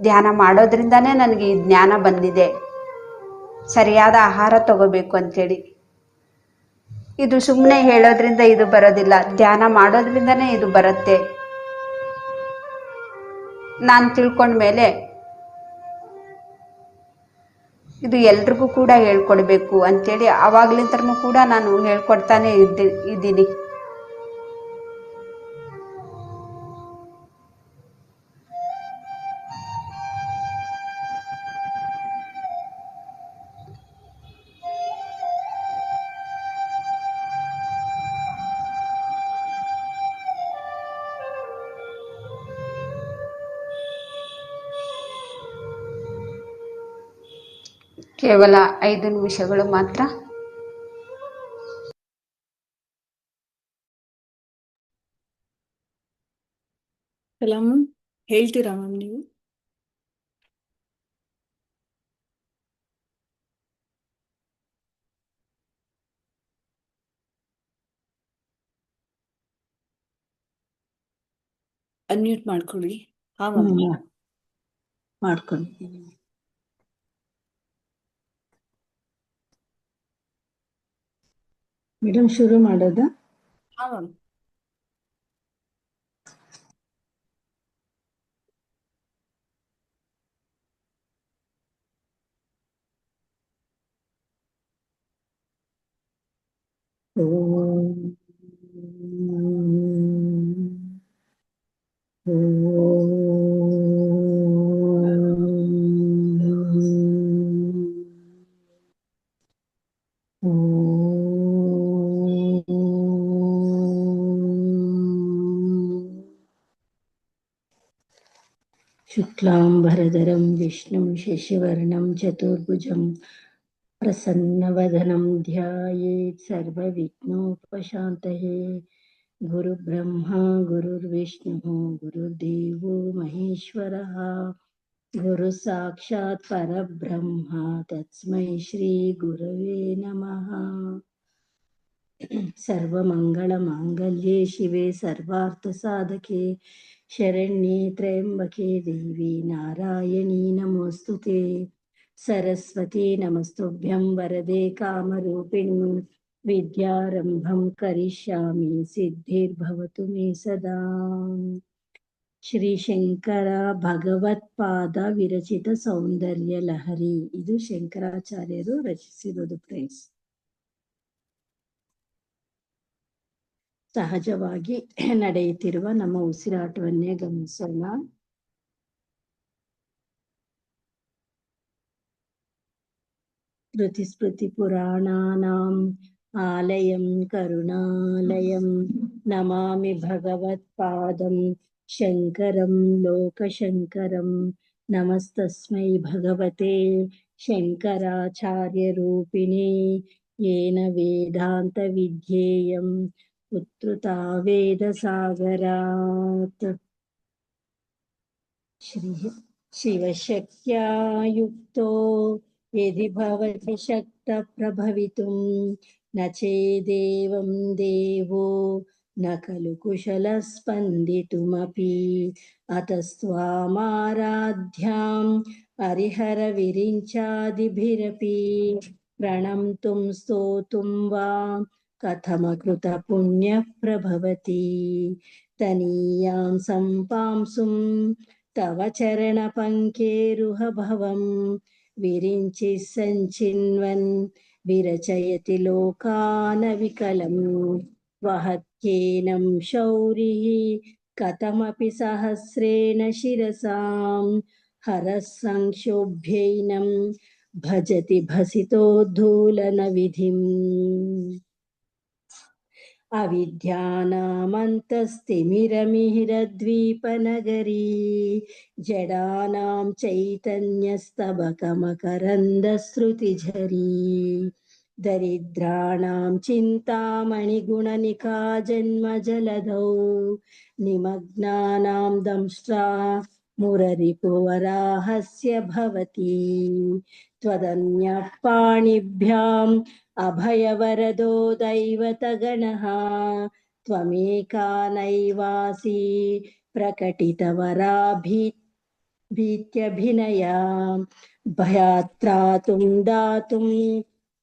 ಧ್ಯಾನ ಮಾಡೋದ್ರಿಂದನೇ ನನಗೆ ಈ ಜ್ಞಾನ ಬಂದಿದೆ, ಸರಿಯಾದ ಆಹಾರ ತಗೋಬೇಕು ಅಂಥೇಳಿ. ಇದು ಸುಮ್ಮನೆ ಹೇಳೋದ್ರಿಂದ ಇದು ಬರೋದಿಲ್ಲ, ಧ್ಯಾನ ಮಾಡೋದ್ರಿಂದನೇ ಇದು ಬರುತ್ತೆ. ನಾನು ತಿಳ್ಕೊಂಡ್ಮೇಲೆ ಇದು ಎಲ್ರಿಗೂ ಕೂಡ ಹೇಳ್ಕೊಡ್ಬೇಕು ಅಂಥೇಳಿ ಆವಾಗ್ಲಿಂದನೂ ಕೂಡ ನಾನು ಹೇಳ್ಕೊಡ್ತಾನೆ ಇದ್ದೀನಿ. ಕೇವಲ 5 ನಿಮಿಷಗಳು ಮಾತ್ರ. ಸಲಾಮ್ ಹೇಳ್ತೀರಾ ಮ್ಯಾಮ್ ನೀವು? ಅನ್ಮ್ಯೂಟ್ ಮಾಡ್ಕೊಳ್ಳಿ. ಹಾ ಮ್ಯಾಮ್ ಮಾಡ್ಕೊಂಡಿದ್ದೀನಿ. ಮೇಡಮ್ ಶುರು ಮಾಡೋದಾ? ಹಾ ಮ್ಯಾಮ್. शुक्लांबरधरं विष्णुं शशिवर्णं चतुर्भुजं प्रसन्नवदनं ध्यायेत् सर्वविघ्नोपशान्तये। गुरुब्रह्मा गुरुर्विष्णुः गुरुर्देवो महेश्वरः, गुरु साक्षात् परब्रह्म तस्मै श्री गुरवे नमः। सर्वमंगलमांगल्ये शिवे सर्वार्थसाधके शरण्ये त्र्यंबके देवी नारायणी नमोस्तुते। सरस्वती नमस्तुभ्यं वरदे कामरूपिणी, विद्यारंभं करिष्यामि सिद्धिर्भवतु मे सदा। ಶ್ರೀ ಶಂಕರ ಭಗವತ್ಪಾದ ವಿರಚಿತ ಸೌಂದರ್ಯ ಲಹರಿ. ಇದು ಶಂಕರಾಚಾರ್ಯರು ರಚಿಸಿರೋದು ಫ್ರೆಂಡ್ಸ್. ಸಹಜವಾಗಿ ನಡೆಯುತ್ತಿರುವ ನಮ್ಮ ಉಸಿರಾಟವನ್ನೇ ಗಮನಿಸೋಣ. ಶ್ರುತಿ ಸ್ಮೃತಿ ಪುರಾಣಾನಾಂ ಆಲಯಂ ಕರುಣಾಲಯಂ ನಮಾಮಿ ಭಗವತ್ಪಾದಂ ಶಂಕರಂ ಲೋಕಶಂಕರಂ. ನಮಸ್ತಸ್ಮೈ ಭಗವತೆ ಶಂಕರಾಚಾರ್ಯ ರೂಪಿಣೇ ಯೇನ ವೇದಾಂತ ವಿಧ್ಯೇಯಂ ಉತ್ತೃತಾ ವೇದ ಸಾಗರಾತ್. ಶಿವಶಕ್ತ್ಯಾ ಯುಕ್ತೋ ಯದಿ ಭವತಿ ಶಕ್ತ ಪ್ರಭವಿತುಂ ನ ಚೇದೇವಂ ದೇವೋ ನ ಖಲು ಕುಶಲ ಸ್ಪಂದಿತುಮಪಿ. ಅತಸ್ತ್ವಾಮಾರಾಧ್ಯಾಂ ಹರಿಹರ ವಿರಿಂಚಾದಿಭಿರಪಿ ಪ್ರಣಮ್ತುಂ ಸ್ತೋತುಂ ವಾ ಕಥಮಕೃತ ಪುಣ್ಯ ಪ್ರಭವತಿ. ತನೀಯಾಂ ಸಂಪಾಂಸುಂ ತವ ಚರಣ ಪಂಕೇರುಹ ಭವಂ ವಿರಿಂಚಿ ಸಂಚಿನ್ವನ್ ವಿರಚಯತಿ ಲೋಕಾನ ವಿಕಲಂ. ವಹತ್ಯೇನಂ ಶೌರಿಃ ಕಥಮಪಿ ಸಹಸ್ರೇಣ ಶಿರಸಾಂ ಹರಃ ಸಂಕ್ಷೋಭ್ಯೈನಂ ಭಜತಿ ಭಸಿತೋद्धೂಲನ ವಿಧಿಂ. ಅವಿದ್ಯಾನಾಮಂತಸ್ತಿಮಿರಮಿಹಿರದ್ವೀಪನಗರೀ ಜಡಾನಾಂ ಚೈತನ್ಯಸ್ತಬಕಮಕರಂದಶ್ರುತಿಝರೀ. ದರಿದ್ರಾಣಾಂ ಚಿಂತಾಮಣಿಗುಣನಿಕಾ ಜನ್ಮಜಲಧೌ ನಿಮಗ್ನಾನಾಂ ದಂಷ್ಟ್ರಾ ಮುರರಿಪುವರಾಹಸ್ಯ ಭವತಿ. ತ್ವದನ್ಯಃ ಪಾಣಿಭ್ಯಾಂ ಅಭಯವರದೋ ದೈವತಗಣಃ ತ್ವಮೇಕಾ ನೈವಾಸಿ ಪ್ರಕಟಿತವರಾಭೀತ್ಯಭಿನಯ. ಭಯಾತ್ರಾತುಂ ದಾತುಂ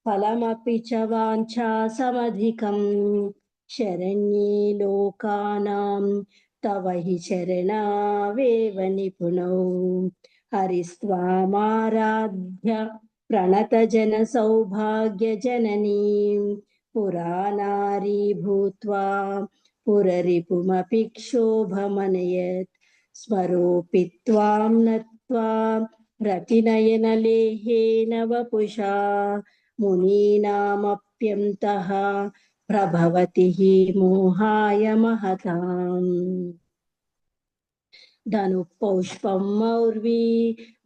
ಫಲಮಪಿ ಚ ವಾಂಛಾಸಮಧಿಕಂ. ಶರಣ್ಯೇ ಲೋಕಾನಾಂ ತವ ಹಿ ಶರಣಾವೇವ ನಿಪುಣೌ. ಹರಿಸ್ತ್ವಾಮಾರಾಧ್ಯ ಪ್ರಣತ ಜನ ಸೌಭಾಗ್ಯ ಜನನೀಂ ಪುರಾನಾರೀ ಭೂತ್ವಾ ಪುರರಿಪುಮಪಿ ಕ್ಷೋಭಮನಯತ್. ಸ್ಮರೋಪಿ ತ್ವಾಂ ನತ್ವಾ ರತಿನಯನ ಲೇಹೇನ ವಪುಷಾ ಮುನೀನಾಮಪ್ಯಂತಃ ಪ್ರಭವತಿ ಹಿ ಮೋಹಾಯ ಮಹತಾಂ. ಧನು ಪೌಷ್ಪಂ ಮೌರ್ವಿ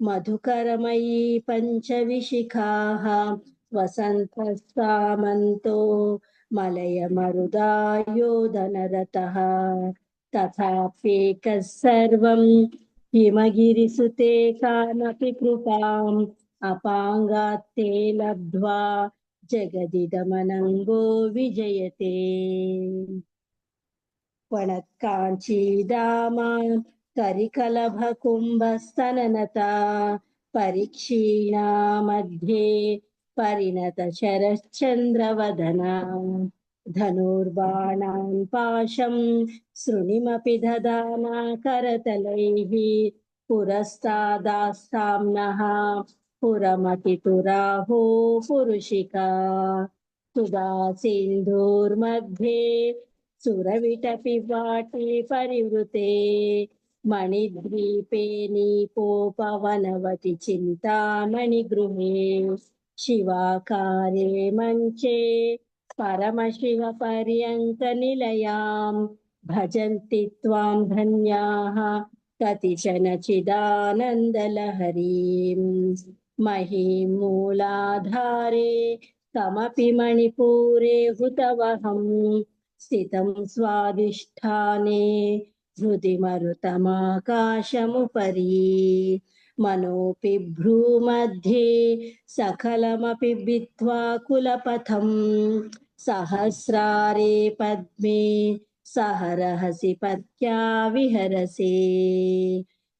ಮಧುಕರಮಯೀ ಪಂಚವಿಶಿಖಾಃ ವಸಂತಸ್ಸಾಮಂತೋ ಮಲಯ ಮರುದಾಯೋಧನರತಃ. ತಥಾಪ್ಯೇಕಃ ಸರ್ವಂ ಹಿಮಗಿರಿಸುತೆ ಕಾನಪಿ ಕೃಪಾಂ ಅಪಾಂಗಾತ್ತೇ ಲಬ್ಧ್ವಾ ಜಗದಿದಮನಂಗೋ ವಿಜಯತೆ. ವಣತ್ಕಾಂಚೀಧಾಮ ಕರಿಕಲಭಕುಂಭಸ್ತನನತಾ ಪರಿಕ್ಷೀಣಾ ಮಧ್ಯೆ ಪರಿಣತ ಶರಶ್ಚಂದ್ರವದನಾ. ಧನುರ್ಬಾಣಾನ್ ಪಾಶಂ ಸೃಣಿಮಪಿ ದಧಾನಾ ಕರತಲೈಃ ಪುರಸ್ತಾದಾಸ್ತಾಮ್ನಃ ಪುರಮತಿತುರಾಹೋ ಪುರುಷಿಕಾ. ಸುಧಾ ಸಿಂಧೂರ್मध्ये ಸುರವಿಟಪಿ ವಾಟೆ ಪರಿವೃತೆ ಮಣಿದ್ವೀಪೆ ನೀಪೋಪವನವತಿ ಚಿಂತಾಮಣಿಗೃಹೇ. ಶಿವಾಕಾರೆ ಮಂಚೆ ಪರಮಶಿವ ಪರ್ಯಂಕ ನಿಲಯಾಂ ಭಜಂತಿ ತ್ವಾಂ ಧನ್ಯಾಃ ಕತಿಚನ ಚಿದಾನಂದಲಹರೀಂ. ಮಹೀಂ ಮೂಲಾಧಾರೆ ಕಮಪಿ ಮಣಿಪೂರೆ ಹುತವಹಂ ಸ್ಥಿತಂ ಸ್ವಾಧಿಷ್ಠಾನೆ ಹೃದಿ ಮರುತಮಾಕಾಶಮುಪರಿ. ಮನೋಪಿ ಭ್ರೂमध्ये ಸಕಲಮಪಿ ಭಿತ್ವಾ ಕುಲಪಥಂ ಸಹಸ್ರಾರೆ ಪದ್ಮೇ ಸಹರಹಸಿ ಪತ್ಯಾ ವಿಹರಸೆ.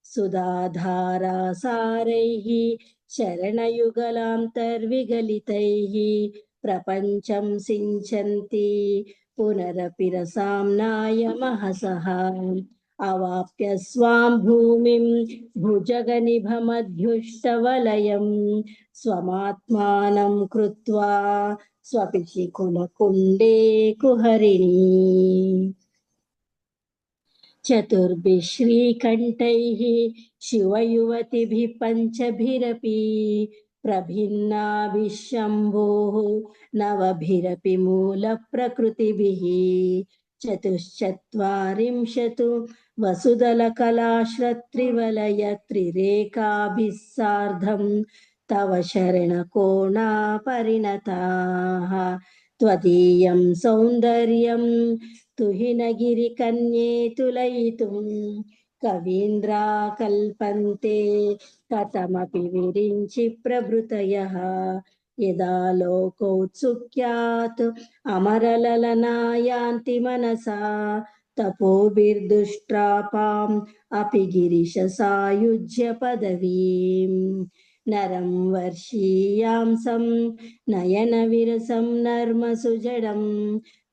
ಸುಧಾಧಾರಾಸಾರೈಃ ಶರಣಯುಗಲಾಂತರ್ವಿಗಲಿತೈಃ ಪ್ರಪಂಚಂ ಸಿಂಚಂತಿ ಪುನರಪಿ ರಸಾಂನಾಯ ಮಹಸಃ. अवाप्य स्वां भूमिं भुजगनिभमध्युष्टवलयं स्वमात्मानं कृत्वा स्वपिशिकुलकुण्डे कुहरिणी चतुर्भिः श्रीकण्ठैः शिवयुवतिभिः पञ्चभिरपि प्रभिन्नाभिः शम्भोः नवभिरपि मूलप्रकृतिभिः चतुश्चत्वारिंशत् वसुदलकलाश्रत्रिवलयत्रिरेकाभिः सार्धं तव शरणकोणापरिणताः त्वदीयं सौन्दर्यं तुहिनगिरिकन्ये तुलयितुं कवीन्द्रा कल्पन्ते कथमपि विरिञ्चि प्रभृतयः यदा लोकौत्सुक्यात् अमरललनायान्ति मनसा तपोभिर्दुष्टापाम् अपि गिरिशसायुज्य पदवीम् नरं वर्षीयांसं नयनविरसं नर्मसुजडं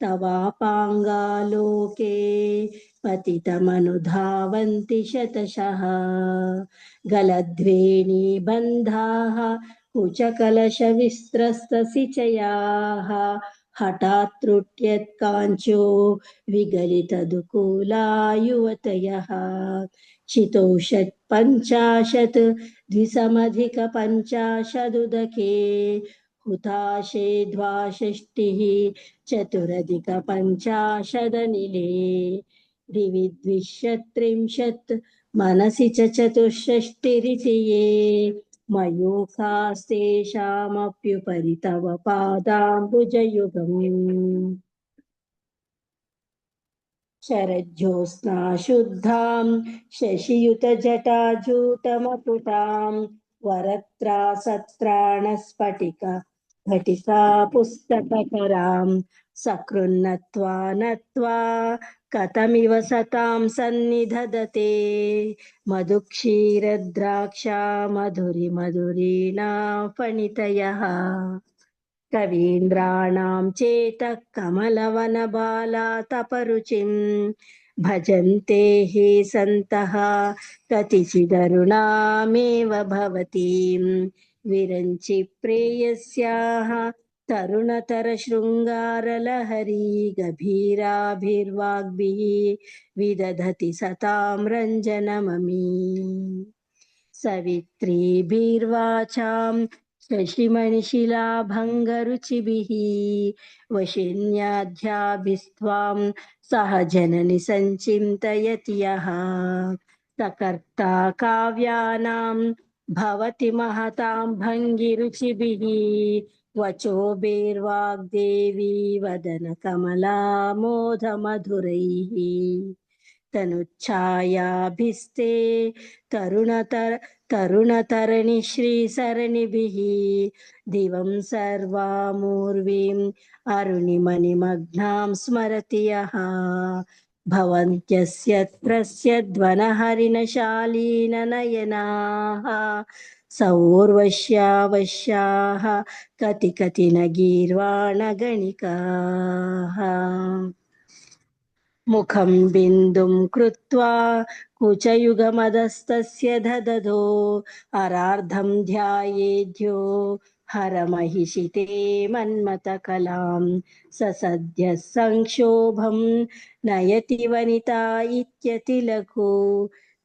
तवापाङ्गालोके पतितमनुधावन्ति शतशः गलध्वेणीबन्धाः कुचकलशविस्त्रस्तसिचयाः हठात् त्रुट्यत्काञ्चो विगलितदुकूला युवतयः शितौषट्पञ्चाशत् द्विसमधिकपञ्चाशदुदके हुताशे द्वाषष्टिः चतुरधिकपञ्चाशदनिले दिवि द्विशत्रिंशत् मनसि च चतुष्षष्टिरिति ये मयूखास्तेषामप्युपरि तव पादाम्बुजयुगम् शरज्योत्स्ना शुद्धां शशियुतजटाजूटमकुटां वरत्रासत्राणस्फटिका घटिका पुस्तककरां सकृन्नत्वा नत्वा कथमिव सतां सन्निधदते मधुक्षीरद्राक्षा मधुरिणा फणितयः कवीन्द्राणां चेतः कमलवनबालातपरुचिं भजन्ते हि सन्तः कतिचिदरुणामेव भवतीं विरञ्चि प्रेयस्याः तरुणतरशृङ्गारलहरी गभीराभिर्वाग्भिः विदधति सतां रञ्जनममी सवित्रीभिर्वाचां शशिमणिशिलाभङ्गरुचिभिः वशिन्याध्याभिस्त्वां सह जननि सञ्चिन्तयति यः सकर्ता काव्यानां भवति महतां भङ्गिरुचिभिः वचोभिर्वाग्देवी वदनकमला मोदमधुरैः तनुच्छायाभिस्ते तरुणतरणि श्रीसरणिभिः दिवं सर्वामूर्वीम् अरुणिमणिमग्नां स्मरति यः भवन्त्यस्य ध्वनहरिणशालीननयनाः सौर्वश्यावश्याः कति न गीर्वाणगणिकाः मुखं बिन्दुं कृत्वा कुचयुगमदस्तस्य ददधो अरार्धं ध्यायेद्यो हरमहिषिते मन्मथकलां ससद्यः संक्षोभं नयति वनिता इत्यतिलघु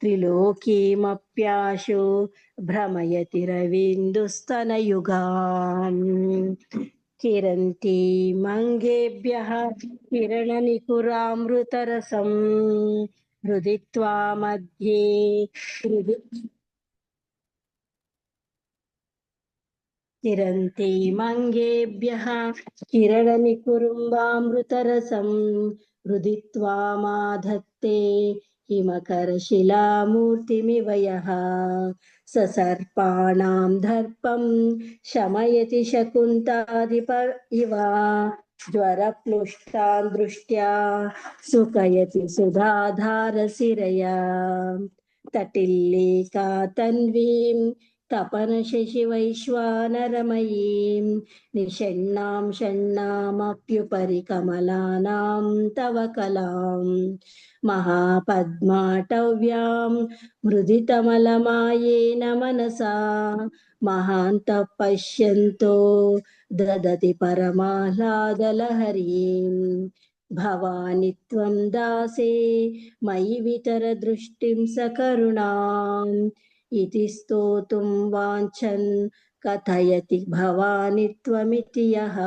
त्रिलोकीमप्याशो भ्रमयति रवीन्दुस्तनयुगाम् किरन्ती मङ्गेभ्यः किरणनिकुरामृतरसं हृदित्वा मध्ये किरन्ती मङ्गेभ्यः किरणनिकुरुम्बामृतरसं हृदित्वा माधत्ते हिमकरशिलामूर्तिमिव यः ससर्पाणां दर्पं शमयति शकुन्तादिप इव ज्वरप्लुष्टान् दृष्ट्या सुखयति सुधाधारसिरया तटिल्लेका तन्वीं तपनशशिवैश्वानरमयीं निषण्णां षण्णामप्युपरि कमलानां तव कलां महापद्माटव्यां मृदितमलमायेन मनसा महान्तः पश्यन्तो ददति परमाह्लादलहरीं भवानि त्वं दासे मयि वितरदृष्टिं सकरुणाम् इति स्तोतुं वाञ्छन् कथयति भवानि त्वमिति यः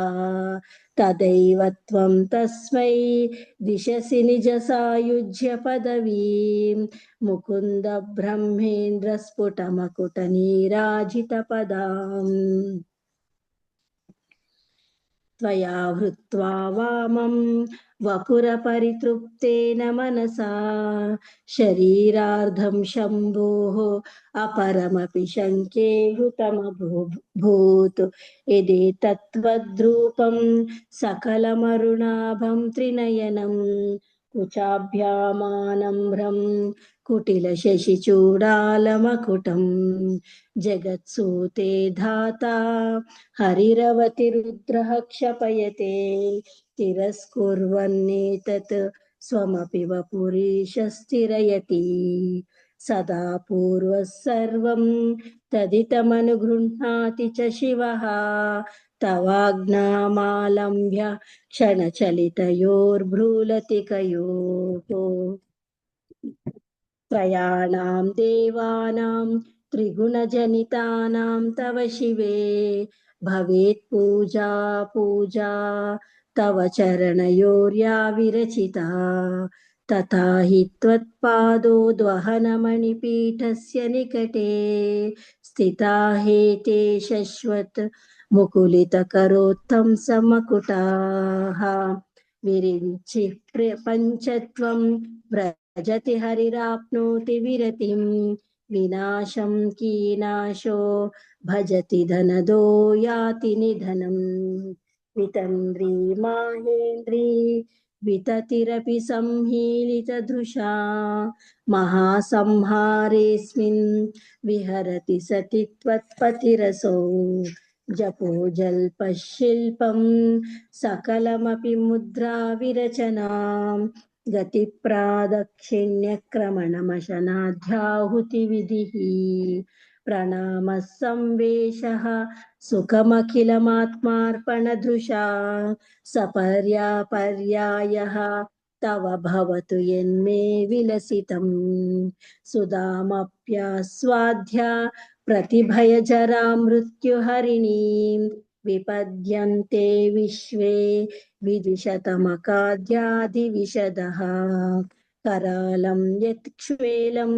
तदैव त्वं तस्मै दिशसि निजसायुज्य पदवीं मुकुन्द ब्रह्मेन्द्र स्फुटमकुटनीराजितपदाम् त्वया हृत्वा वामं वपुरपरितृप्तेन मनसा शरीरार्धं शम्भोः अपरमपि शङ्के हृतमभूत् यदेतत्त्वद्रूपं सकलमरुणाभं त्रिनयनं कुचाभ्यामानम्रं कुटिलशशिचूडालमकुटं जगत्सूते धाता हरिरवतिरुद्रः क्षपयते तिरस्कुर्वन्नेतत् स्वमपि वपुरीश स्थिरयति सदा पूर्वः सर्वं तदितमनुगृह्णाति च शिवः तवाज्ञामालम्ब्य क्षणचलितयोर्भ्रूलतिकयोः त्रयाणां देवानां त्रिगुणजनितानां तव शिवे भवेत् पूजा पूजा तव चरणयोर्या विरचिता तथा हि त्वत्पादोद्वहनमणिपीठस्य निकटे स्थिता हेते शश्वत् मुकुलितकरोत्थं समकुटाः विरिञ्चि पञ्चत्वं व्रजति हरिराप्नोति विरतिं विनाशं कीनाशो भजति धनदो याति निधनम् वितन्द्री माहेन्द्री विततिरपि संहीलितदृशा महासंहारेऽस्मिन् विहरति सति त्वत्पतिरसौ जपो जल्पशिल्पं सकलमपि मुद्रा विरचनां गतिप्रादक्षिण्यक्रमणमशनाध्याहुतिविधिः प्रणामः संवेशः सुखमखिलमात्मार्पणदृशा सपर्यापर्यायः तव भवतु यन्मे विलसितं सुधामप्यास्वाद्य प्रतिभयजरा मृत्युहरिणीं विपद्यन्ते विश्वे विदिशतमकाद्यादिविशदः करालं यत्क्ष्वेलं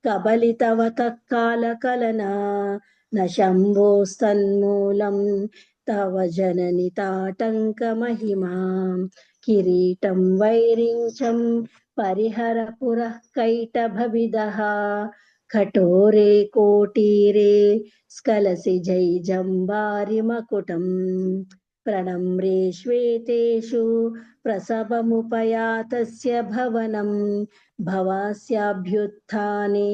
कबलितवतः कालकलना न शम्भोस्तन्मूलं तव जननि ताटङ्कमहिमां किरीटं वैरिञ्चं परिहर पुरः कैटभविदः कठोरे कोटीरे स्खलसि जैजम्बारिमकुटं प्रणम्रे श्वेतेषु प्रसवमुपयातस्य भवनं भवास्याभ्युत्थाने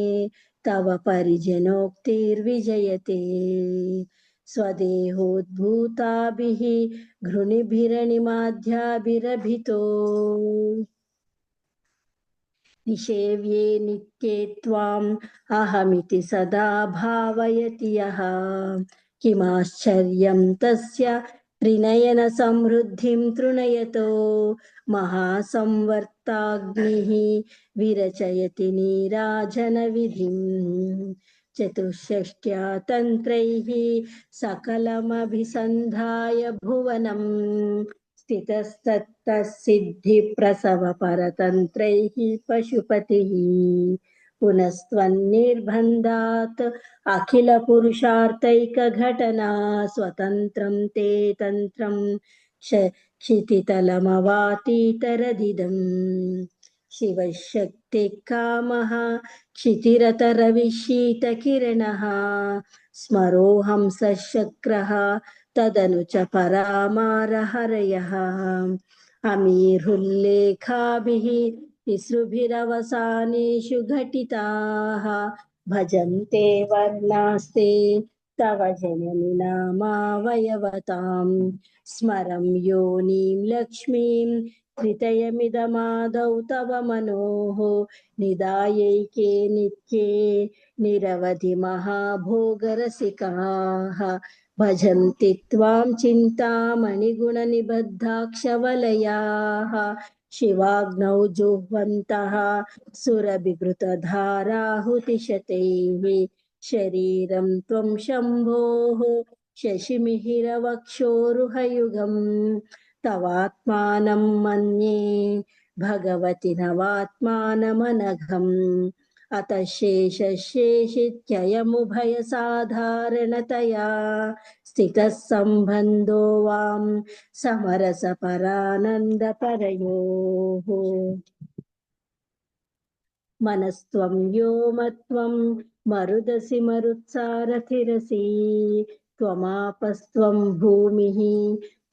तव परिजनोक्तिर्विजयते स्वदेहोद्भूताभिः घृणिभिरणिमाध्याभिरभितो निषेव्ये नित्ये त्वाम् अहमिति सदा भावयति यः किमाश्चर्यं तस्य त्रिनयनसमृद्धिं तृणयतो महासंवर्ताग्निः विरचयति नीराजनविधिं चतुष्षष्ट्या तन्त्रैः सकलमभिसन्धाय भुवनं स्थितस्तत्तः सिद्धिप्रसवपरतन्त्रैः पशुपतिः पुनस्त्वन्निर्बन्धात् अखिलपुरुषार्थैकघटना स्वतन्त्रं ते तन्त्रं क्षितितलमवातीतरदिदम् शिवशक्तिः कामः क्षितिरतरविशीतकिरणः स्मरोऽहं सशक्रः तदनु च परामारहरयः अमीरुल्लेखाभिः तिसृभिरवसानेषु घटिताः भजन्ते वर्णास्ते तव जननि नामावयवतां स्मरं योनिं लक्ष्मीं त्रितयमिदमादौ तव मनोः निदायैके नित्ये निरवधि महाभोगरसिकाः भजन्ति त्वां चिन्तामणिगुणनिबद्धाक्षवलयाः शिवाग्नौ जुह्वन्तः सुरभिघृतधाराहुतिशतैः शरीरं त्वं शम्भोः शशिमिहिरवक्षोरुहयुगम् तवात्मानं मन्ये भगवति नवात्मानमनघम् अतः शेषशेषित्ययमुभयसाधारणतया स्थितः सम्बन्धो वां समरसपरानन्दपरयोः मनस्त्वं व्योमत्वं मरुदसि मरुत्सारथिरसि त्वमापस्त्वं भूमिः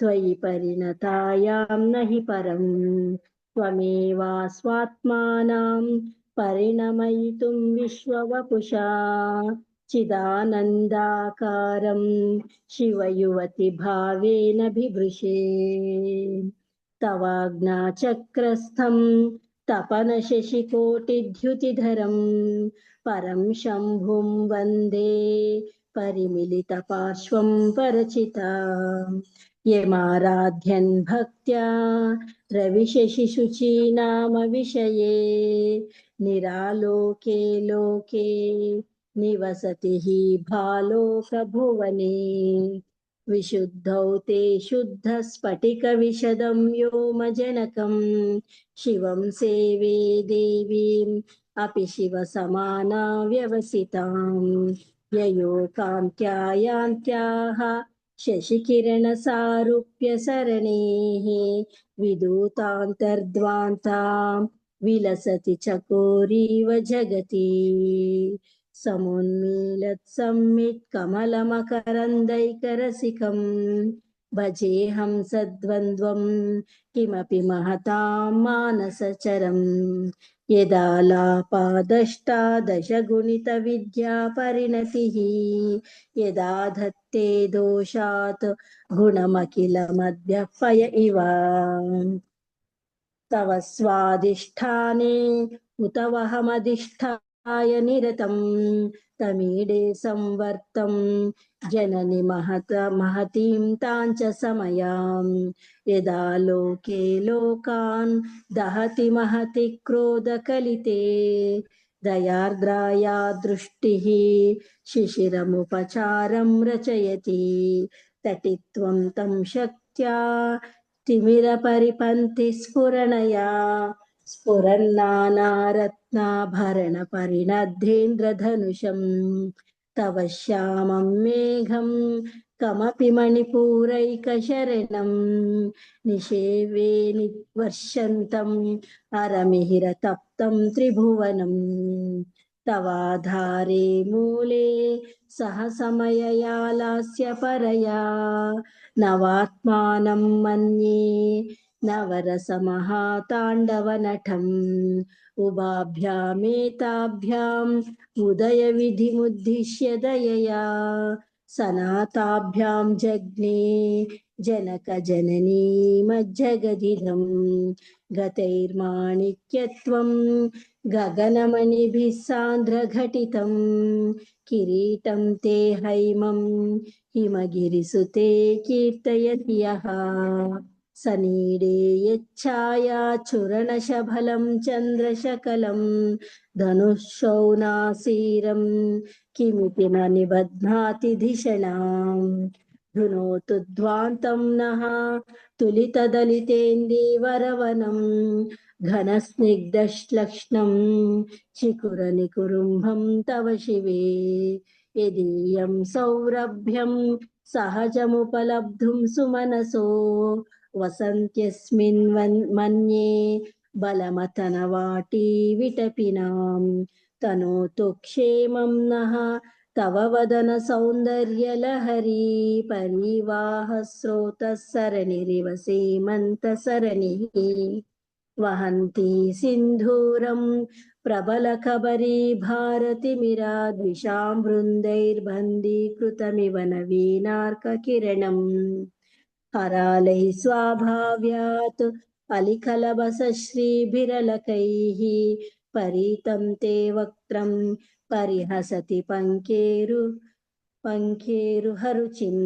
त्वयि परिणतायां न हि परम् त्वमेवास्वात्मानां परिणमयितुं विश्ववपुषा चिदानन्दाकारं शिवयुवति भावेन बिभृशे तवाज्ञाचक्रस्थं तपनशशिकोटिद्युतिधरं परं शम्भुं वन्दे परिमिलितपार्श्वं परचिता यमाराध्यन् भक्त्या रविशशिशुचीनाम विषये निरालोके लोके निवसति हि भालोकभुवने विशुद्धौ ते शुद्धस्फटिकविशदं व्योमजनकं शिवं सेवे देवीम् अपि शिवसमाना व्यवसितां ययोकान्त्यायान्त्याः शशिकिरणसारूप्य सरणेः विदूतान्तर्ध्वान्तां विलसति चकोरीव जगति समुन्मीलत्सम्मित्कमलमकरन्दैकरसिकं भजेऽहं सद्वन्द्वं किमपि महतां मानसचरम् यदालापादष्टादशगुणितविद्या परिणतिः यदा धत्ते दोषात् गुणमखिलमद्यपय इव तव स्वाधिष्ठाने उत वहमधिष्ठाय निरतं तमीडे संवर्तं जननि महतीं तां च समयां यदा लोके लोकान् दहति महति क्रोधकलिते दयार्द्राया दृष्टिः शिशिरमुपचारं रचयति तटित्वं तं शक्त्या तिमिरपरिपन्थि स्फुरणया स्फुरन्नानारत्नाभरणपरिणद्धेन्द्रधनुषं तव श्यामं मेघं कमपि मणिपूरैकशरणं निषेवे वर्षन्तम् अरमिहिरतप्तं त्रिभुवनं तवाधारे मूले सह समयया लास्य परया नवात्मानं मन्ये नवरसमहाताण्डवनटम् उभाभ्यामेताभ्याम् उदयविधिमुद्दिश्य दयया सनाताभ्यां जज्ञे जनकजननीमज्जगदिदं गतैर्माणिक्यत्वं गगनमणिभिः सान्द्रघटितं किरीटं ते हैमं हिमगिरिसुते कीर्तयति यः सनीडे यच्छाया चूरणशफलं चन्द्रशकलं धनुःशौनासीरं किमिति न निबध्नाति धिषणाम् धुनोतु ध्वान्तं नः तुलितदलितेन्दीवरवनं घनस्निग्धश्लक्ष्णं चिकुरनिकुरुम्भं तव शिवे यदीयं सौरभ्यं सहजमुपलब्धुं सुमनसो वसन्त्यस्मिन् मन्ये बलमतनवाटी विटपिनां तनोतु क्षेमं नः तव वदन सौन्दर्यलहरी परिवाह स्रोतः सरणिरिव सीमन्तसरणिः वहन्ती सिन्धूरं प्रबलकबरी भारतिमिराद्विषां वृन्दैर्बन्धीकृतमिव नवीनार्ककिरणम् हरालैः स्वाभाव्यात् अलिकलबसश्रीभिरलकैः परीतं ते वक्त्रं परिहसति पङ्केरुहरुचिं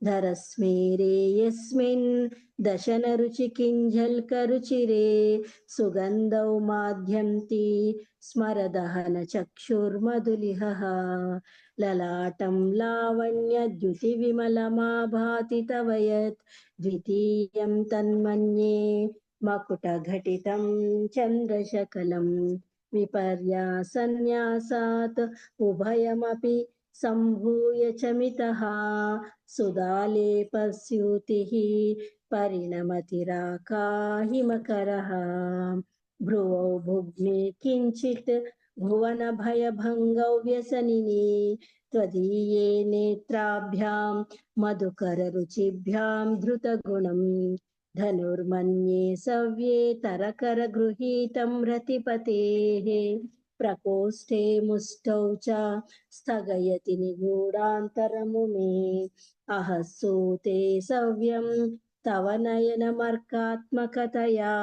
धरस्मेरे यस्मिन् दशनरुचिकिञ्झल्करुचिरे सुगन्धौ माध्यन्ति स्मरदहनचक्षुर्मधुलिहः ललाटं लावण्यद्युतिविमलमाभाति तव यत् द्वितीयं तन्मन्ये मकुटघटितं चन्द्रशकलं विपर्यासन्न्यासात् उभयमपि सम्भूय च मितः सुधालेपस्यूतिः परिणमतिराकाहिमकरः भ्रुवौ भुग्ने किञ्चित् भुवनभयभङ्गौ व्यसनिनि त्वदीये नेत्राभ्यां मधुकररुचिभ्यां धृतगुणं धनुर्मन्ये सव्ये तरकरगृहीतं रतिपतेः प्रकोष्ठे मुष्टौ च स्थगयति निगूढान्तरमुमे अहसूते सव्यं तव नयनमर्कात्मकतया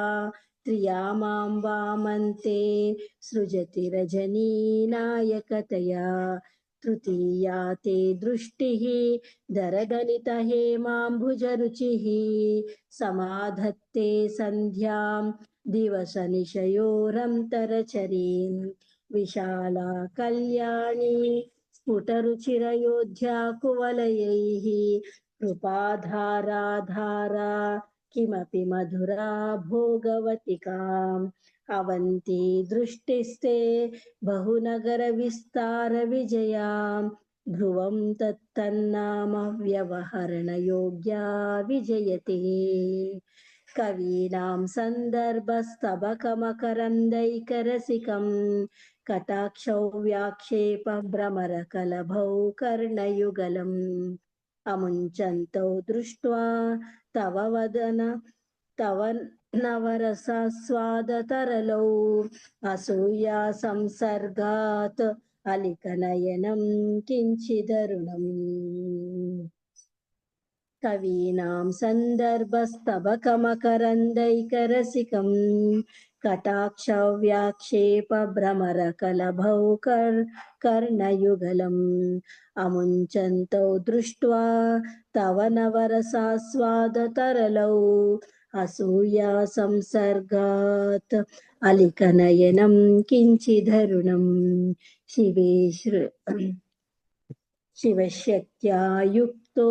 त्रिया मां वामन्ते सृजति रजनीनायकतया तृतीया ते दृष्टिः दरदलितहेमाम्बुजरुचिः समाधत्ते सन्ध्यां दिवसनिशयोरन्तरचरीं विशाला कल्याणी स्फुटरुचिरयोध्या कुवलयैः कृपाधारा किमपि मधुरा भोगवतिकाम् अवन्ती दृष्टिस्ते बहुनगरविस्तारविजया ध्रुवं तत्तन्नाम व्यवहरणयोग्या विजयते कवीनां सन्दर्भस्तबकमकरन्दैकरसिकं कटाक्षौ व्याक्षेपभ्रमरकलभौ कर्णयुगलम् अमुञ्चन्तौ दृष्ट्वा तव नवरसास्वादतरलौ असूया संसर्गात् अलिकनयनं किञ्चिदरुणम् कवीनां सन्दर्भस्तबकमकरन्दैकरसिकं कटाक्षव्याक्षेपभ्रमरकलभौ कर्णयुगलम् अमुञ्चन्तौ दृष्ट्वा तव नवरसास्वादतरलौ असूया संसर्गात् अलिकनयनं किञ्चिदरुणं शिवशक्त्या युक्तो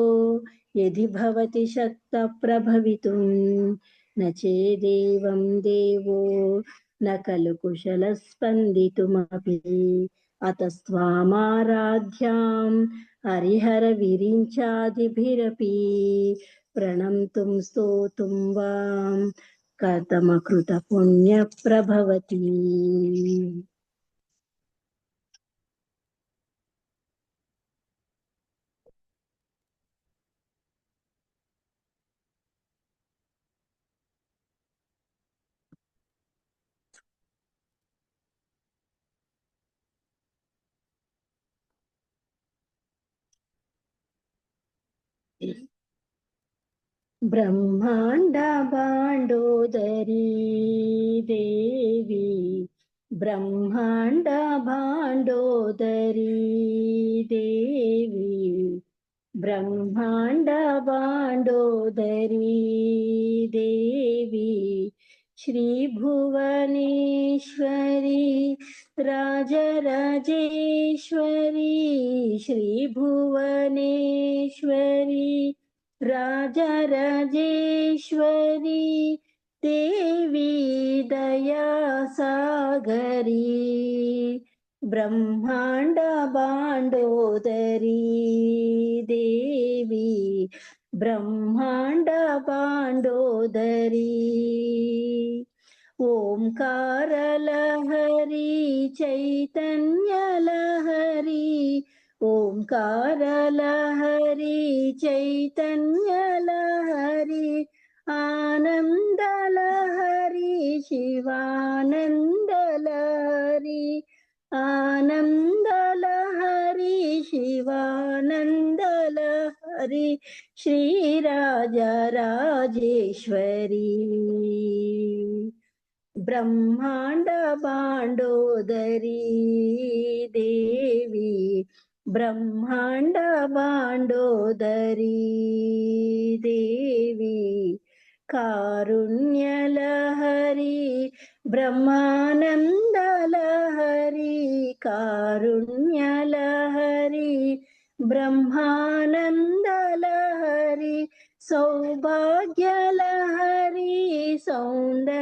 यदि भवति शक्तः प्रभवितुं न चेदेवं देवो न खलु कुशलः स्पन्दितुमपि अतस्त्वामाराध्यां हरिहरविरिञ्चादिभिरपि प्रणन्तुं स्तोतुं वां कथमकृतपुण्यप्रभवति ब्रह्माण्ड भाण्डोदरी देवी ब्रह्माण्ड भाण्डोदरी देवी ब्रह्माण्ड भाण्डोदरी देवी श्रीभुवनेश्वरी राजराजेश्वरी श्रीभुवनेश्वरी राजराजेश्वरी देवी दयासागरी ब्रह्माण्ड भाण्डोदरी देवी ब्रह्माण्ड भाण्डोदरी ओंकारलहरी चैतन्यलहरी ओंकारलहरी चैतन्यलहरी आनन्दलहरी ಶಿವಾನಂದಲಹರಿ ಆನಂದಲಹರಿ ಶಿವಾನಂದಲಹರಿ ಶ್ರೀರಾಜರಾಜೇಶ್ವರಿ ಬ್ರಹ್ಮಾಂಡ ಬಾಂಡೋದರಿ ದೇವಿ ಬ್ರಹ್ಮಾಂಡ ಬಾಂಡೋದರಿ ದೇವಿ ಕಾರುಣ್ಯಲಹರಿ ಬ್ರಹ್ಮಾನಂದಲಹರಿ ಕಾರುಣ್ಯಲಹರಿ ಬ್ರಹ್ಮಾನಂದಲಹರಿ ಸೌಭಾಗ್ಯಲಹರಿ ಸೌಂದರ್ಯಲಹರಿ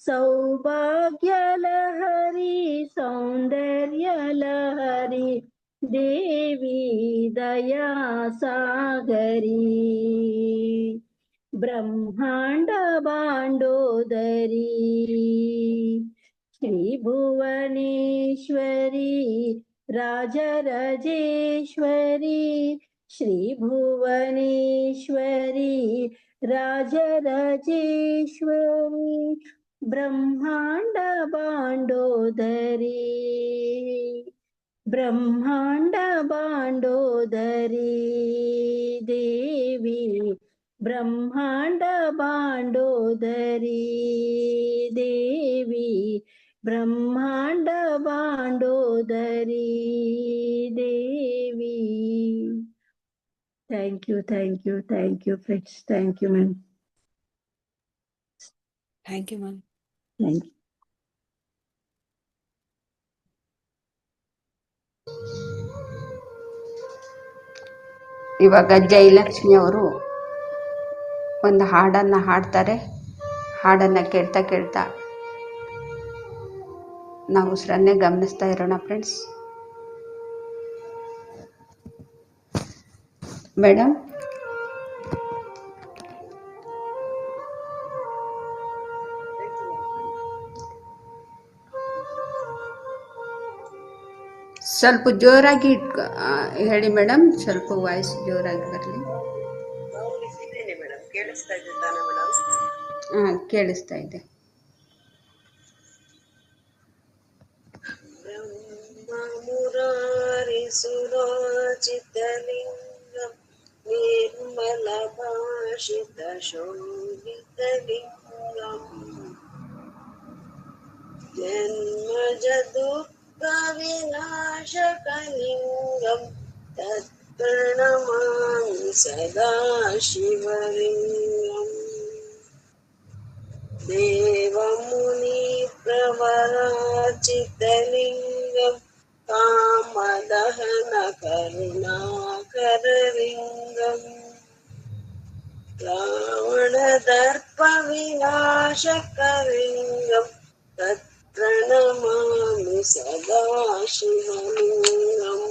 ಸೌಭಾಗ್ಯಲಹರಿ ಸೌಂದರ್ಯಲಹರಿ ದೇವಿ ದಯಾ ಸಾಗರಿ ಬ್ರಹ್ಮಾಂಡ ಬಾಂಡೋದರಿ ಶ್ರೀ ಭುವನೇಶ್ವರಿ ರಾಜರಾಜೇಶ್ವರಿ ಶ್ರೀ ಭುವನೇಶ್ವರಿ ರಾಜರಾಜೇಶ್ವರಿ ಬ್ರಹ್ಮಾಂಡ ಬಾಂಡೋದರಿ ಬ್ರಹ್ಮಾಂಡ ಬಾಂಡೋದರಿ ದೇವಿ ಬ್ರಹ್ಮಾಂಡ ಬಾಂಡೋದರಿ ದೇವಿ ಬ್ರಹ್ಮಾಂಡ ಬಾಂಡೋದರಿ ದೇವಿ thank you friends thank you ma'am thank you ma'am. Thank you. ಇವಾಗ ಜಯಲಕ್ಷ್ಮಿ ಅವರು ಒಂದು ಹಾಡನ್ನು ಹಾಡ್ತಾರೆ. ಹಾಡನ್ನು ಕೇಳ್ತಾ ಕೇಳ್ತಾ ನಾವು ಉಸಿರನ್ನೇ ಗಮನಿಸ್ತಾ ಇರೋಣ ಫ್ರೆಂಡ್ಸ್. ಮೇಡಮ್, ಸ್ವಲ್ಪ ಜೋರಾಗಿ ಹೇಳಿ ಮೇಡಮ್, ಸ್ವಲ್ಪ ವಾಯ್ಸ್ ಜೋರಾಗಿ ಬರಲಿ. ಹಾಂ, ಕೇಳಿಸ್ತಾ ಇದೆ. ಮುರಾರಿ ಸುರಾಚಿತಲಿಂಗಂ ನಿರ್ಮಲ ಭಾಷಿತ ಶೋಭಿತಲಿಂಗಂ ಜನ್ಮಜ ದುಃಖ ವಿನಾಶಕಲಿಂಗಂ ತತ್ಪ್ರಣಮಾಮಿ ಸದಾ ಶಿವಲಿಂಗಂ ದೇವಮುನಿ ಪ್ರವರಾಚಿತಲಿಂಗಂ ಕಾಮದಹನ ಕರುಣಾಕರಲಿಂಗಂ ರಾವಣದರ್ಪ ವಿನಾಶಕಲಿಂಗಂ ತತ್ಪ್ರಣಮಾಮಿ ಸದಾ ಶಿವಲಿಂಗಂ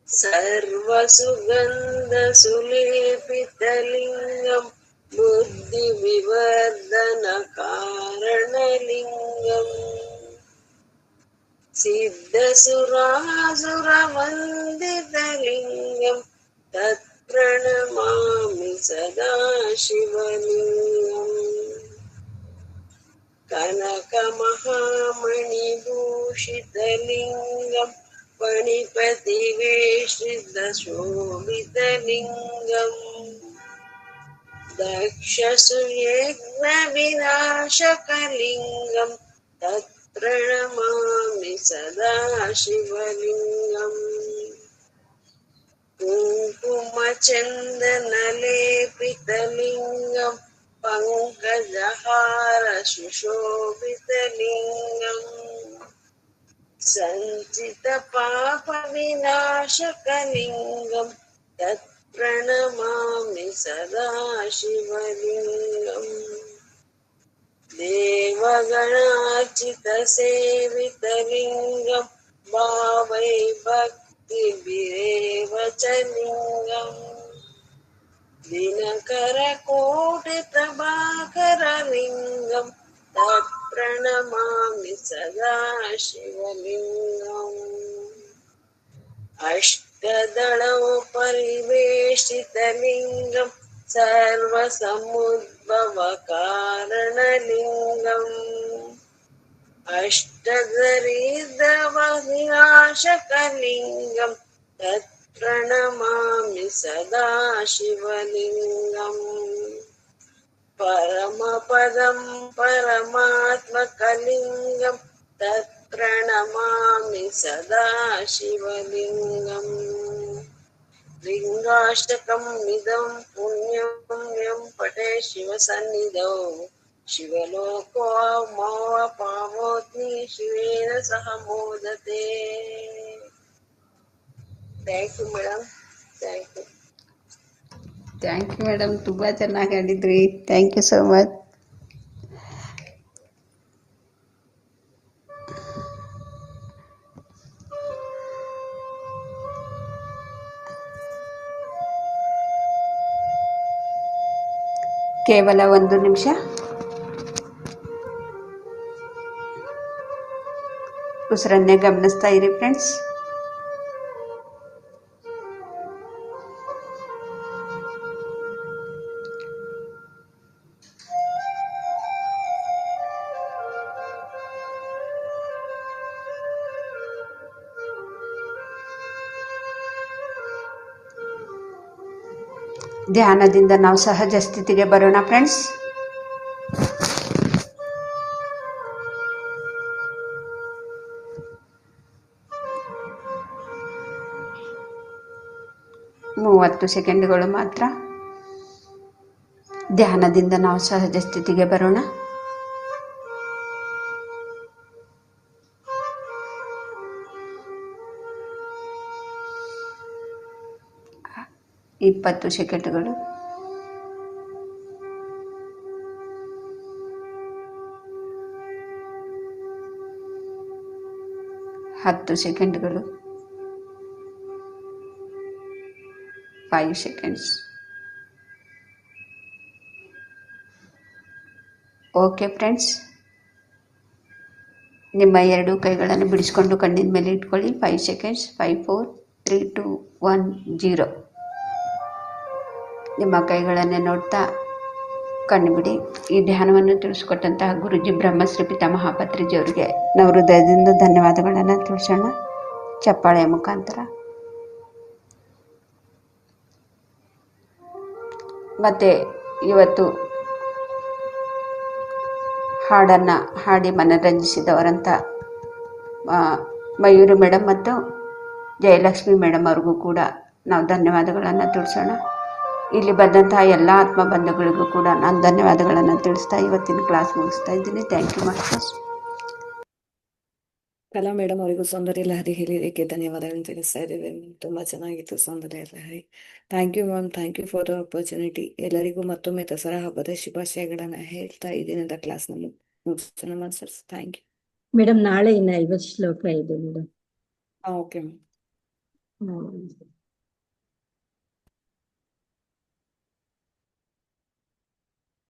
ಸರ್ವಸುಗಂಧ ಸುಲೇಪಿತಲಿಂಗಂ ಬುದ್ಧಿವಿವರ್ಧನ ಕಾರಣಲಿಂಗಂ ಸಿದ್ಧಸುರಾಸುರವಂದಿತಲಿಂಗಂ ತತ್ಪ್ರಣಮಾಮಿ ಸದಾ ಶಿವಲಿಂಗಂ ಕನಕಮಹಾಮಣಿಭೂಷಿತಲಿಂಗಂ ಪಣಿಪತಿವೇಶ್ರಿತ ಶೋಭಿತಲಿಂಗಂ ದಕ್ಷಸುಯಜ್ಞ ವಿನಾಶಕಲಿಂಗಂ ತತ್ಪ್ರಣಮಾಮಿ ಸದಾ ಶಿವಲಿಂಗಂ ಕುಂಕುಮಚಂದನಲೇಪಿತಲಿಂಗಂ ಪಂಕಜಹಾರ ಸುಶೋಭಿತಲಿಂಗಂ ಸಂಚಿತ ಪಾಪ ವಿನಾಶಕಲಿಂಗಂ ತತ್ಪ್ರಣಮಾಮಿ ಸದಾ ಶಿವಲಿಂಗಂ ದೇವಗಣಾರ್ಚಿತ ಸೇವಿತಲಿಂಗಂ ಭಾವೈ ಭಕ್ತಿಭಿರೇವ ಚ ಲಿಂಗಂ ದಿನಕರ ಕೋಟಿ ಪ್ರಭಾಕರಲಿಂಗಂ ತತ್ಪ್ರಣಮಾಮಿ ಸದಾ ಶಿವಲಿಂಗಂ ಅಷ್ಟದಳೋ ಪರಿವೇಷ್ಟಿತಲಿಂಗಂ सर्वसमुद्भवकारणलिङ्गम् अष्टदरिद्रवविनाशकलिङ्गम् तत्प्रणमामि सदा शिवलिङ्गम् परमपदं परमात्मकलिङ्गम् तत्प्रणमामि सदा शिवलिङ्गम् लिङ्गाष्टकम् इदं पुण्यं यं पठे शिवसन्निधौ शिवलोको पावोऽग्नि शिवेन सह मोदते. Thank you madam. Thank you. Thank you madam, ತುಂಬ ಚೆನ್ನಾಗಿ ಆಡಿದ್ರಿ. Thank you so much. ಕೇವಲ 1 ನಿಮಿಷ. ಉಸಿರನ್ನೇ ಗಮನಿಸ್ತಾ ಇರಿ ಫ್ರೆಂಡ್ಸ್. ಧ್ಯಾನದಿಂದ ನಾವು ಸಹಜ ಸ್ಥಿತಿಗೆ ಬರೋಣ ಫ್ರೆಂಡ್ಸ್. ಮೂವತ್ತು ಸೆಕೆಂಡ್ಗಳು ಮಾತ್ರ. ಧ್ಯಾನದಿಂದ ನಾವು ಸಹಜ ಸ್ಥಿತಿಗೆ ಬರೋಣ. ಇಪ್ಪತ್ತು ಸೆಕೆಂಡ್ಗಳು. 10 ಸೆಕೆಂಡ್ಗಳು. 5 ಸೆಕೆಂಡ್ಸ್. ಓಕೆ ಫ್ರೆಂಡ್ಸ್, ನಿಮ್ಮ 2 ಕೈಗಳನ್ನು ಬಿಡಿಸ್ಕೊಂಡು ಕಣ್ಣಿನ ಮೇಲೆ ಇಟ್ಕೊಳ್ಳಿ. 5 ಸೆಕೆಂಡ್ಸ್. 5 4 3 2 1 0. ನಿಮ್ಮ ಕೈಗಳನ್ನೇ ನೋಡ್ತಾ ಕಣ್ಣು ಬಿಡಿ. ಈ ಧ್ಯಾನವನ್ನು ತಿಳಿಸ್ಕೊಟ್ಟಂತಹ ಗುರುಜಿ ಬ್ರಹ್ಮಶ್ರೀ ಪಿತಾಮಹ ಪತ್ರಿಜಿಯವರಿಗೆ ನಾವು ಹೃದಯದಿಂದ ಧನ್ಯವಾದಗಳನ್ನು ತಿಳಿಸೋಣ ಚಪ್ಪಾಳೆಯ ಮುಖಾಂತರ. ಮತ್ತು ಇವತ್ತು ಹಾಡನ್ನು ಹಾಡಿ ಮನರಂಜಿಸಿದವರಂಥ ಮಯೂರಿ ಮೇಡಮ್ ಮತ್ತು ಜಯಲಕ್ಷ್ಮಿ ಮೇಡಮ್ ಅವ್ರಿಗೂ ಕೂಡ ನಾವು ಧನ್ಯವಾದಗಳನ್ನು ತಿಳಿಸೋಣ. ಇಲ್ಲಿ ಬಂದಂತಹ ಎಲ್ಲ ಆತ್ಮ ಬಂಧುಗಳಿಗೂ ಕೂಡ ನಾನು ಧನ್ಯವಾದಗಳನ್ನು ತಿಳಿಸ್ತಾ ಇವತ್ತಿನ ಕ್ಲಾಸ್ ಮುಗಿಸ್ತಾ ಇದ್ದೀನಿ. Thank you masters. Kala madam ಅವರಿಗೂ ಸೌಂದರ್ಯ ಲಹರಿ ಹೇಳಿದ್ದಕ್ಕೆ ಧನ್ಯವಾದಗಳನ್ನು ತಿಳಿಸ್ತಾ ಇದ್ದೇವೆ. ತುಂಬಾ ಚೆನ್ನಾಗಿತ್ತು Soundarya Lahari. Thank you ma'am. Thank you for the opportunity. ಎಲ್ಲರಿಗೂ ಮತ್ತೊಮ್ಮೆ ದಸರಾ ಹಬ್ಬದ ಶುಭಾಶಯಗಳನ್ನು ಹೇಳ್ತಾ ಈ ದಿನದ ಕ್ಲಾಸ್ ಮುಗಿಸೋಣ ಮಾಸ್ಟರ್ಸ್. Thank you madam. ನಾಳೆ ಇನ್ನು 50 ಶ್ಲೋಕ ಇದೆ ಮೇಡಮ್. Okay ma'am.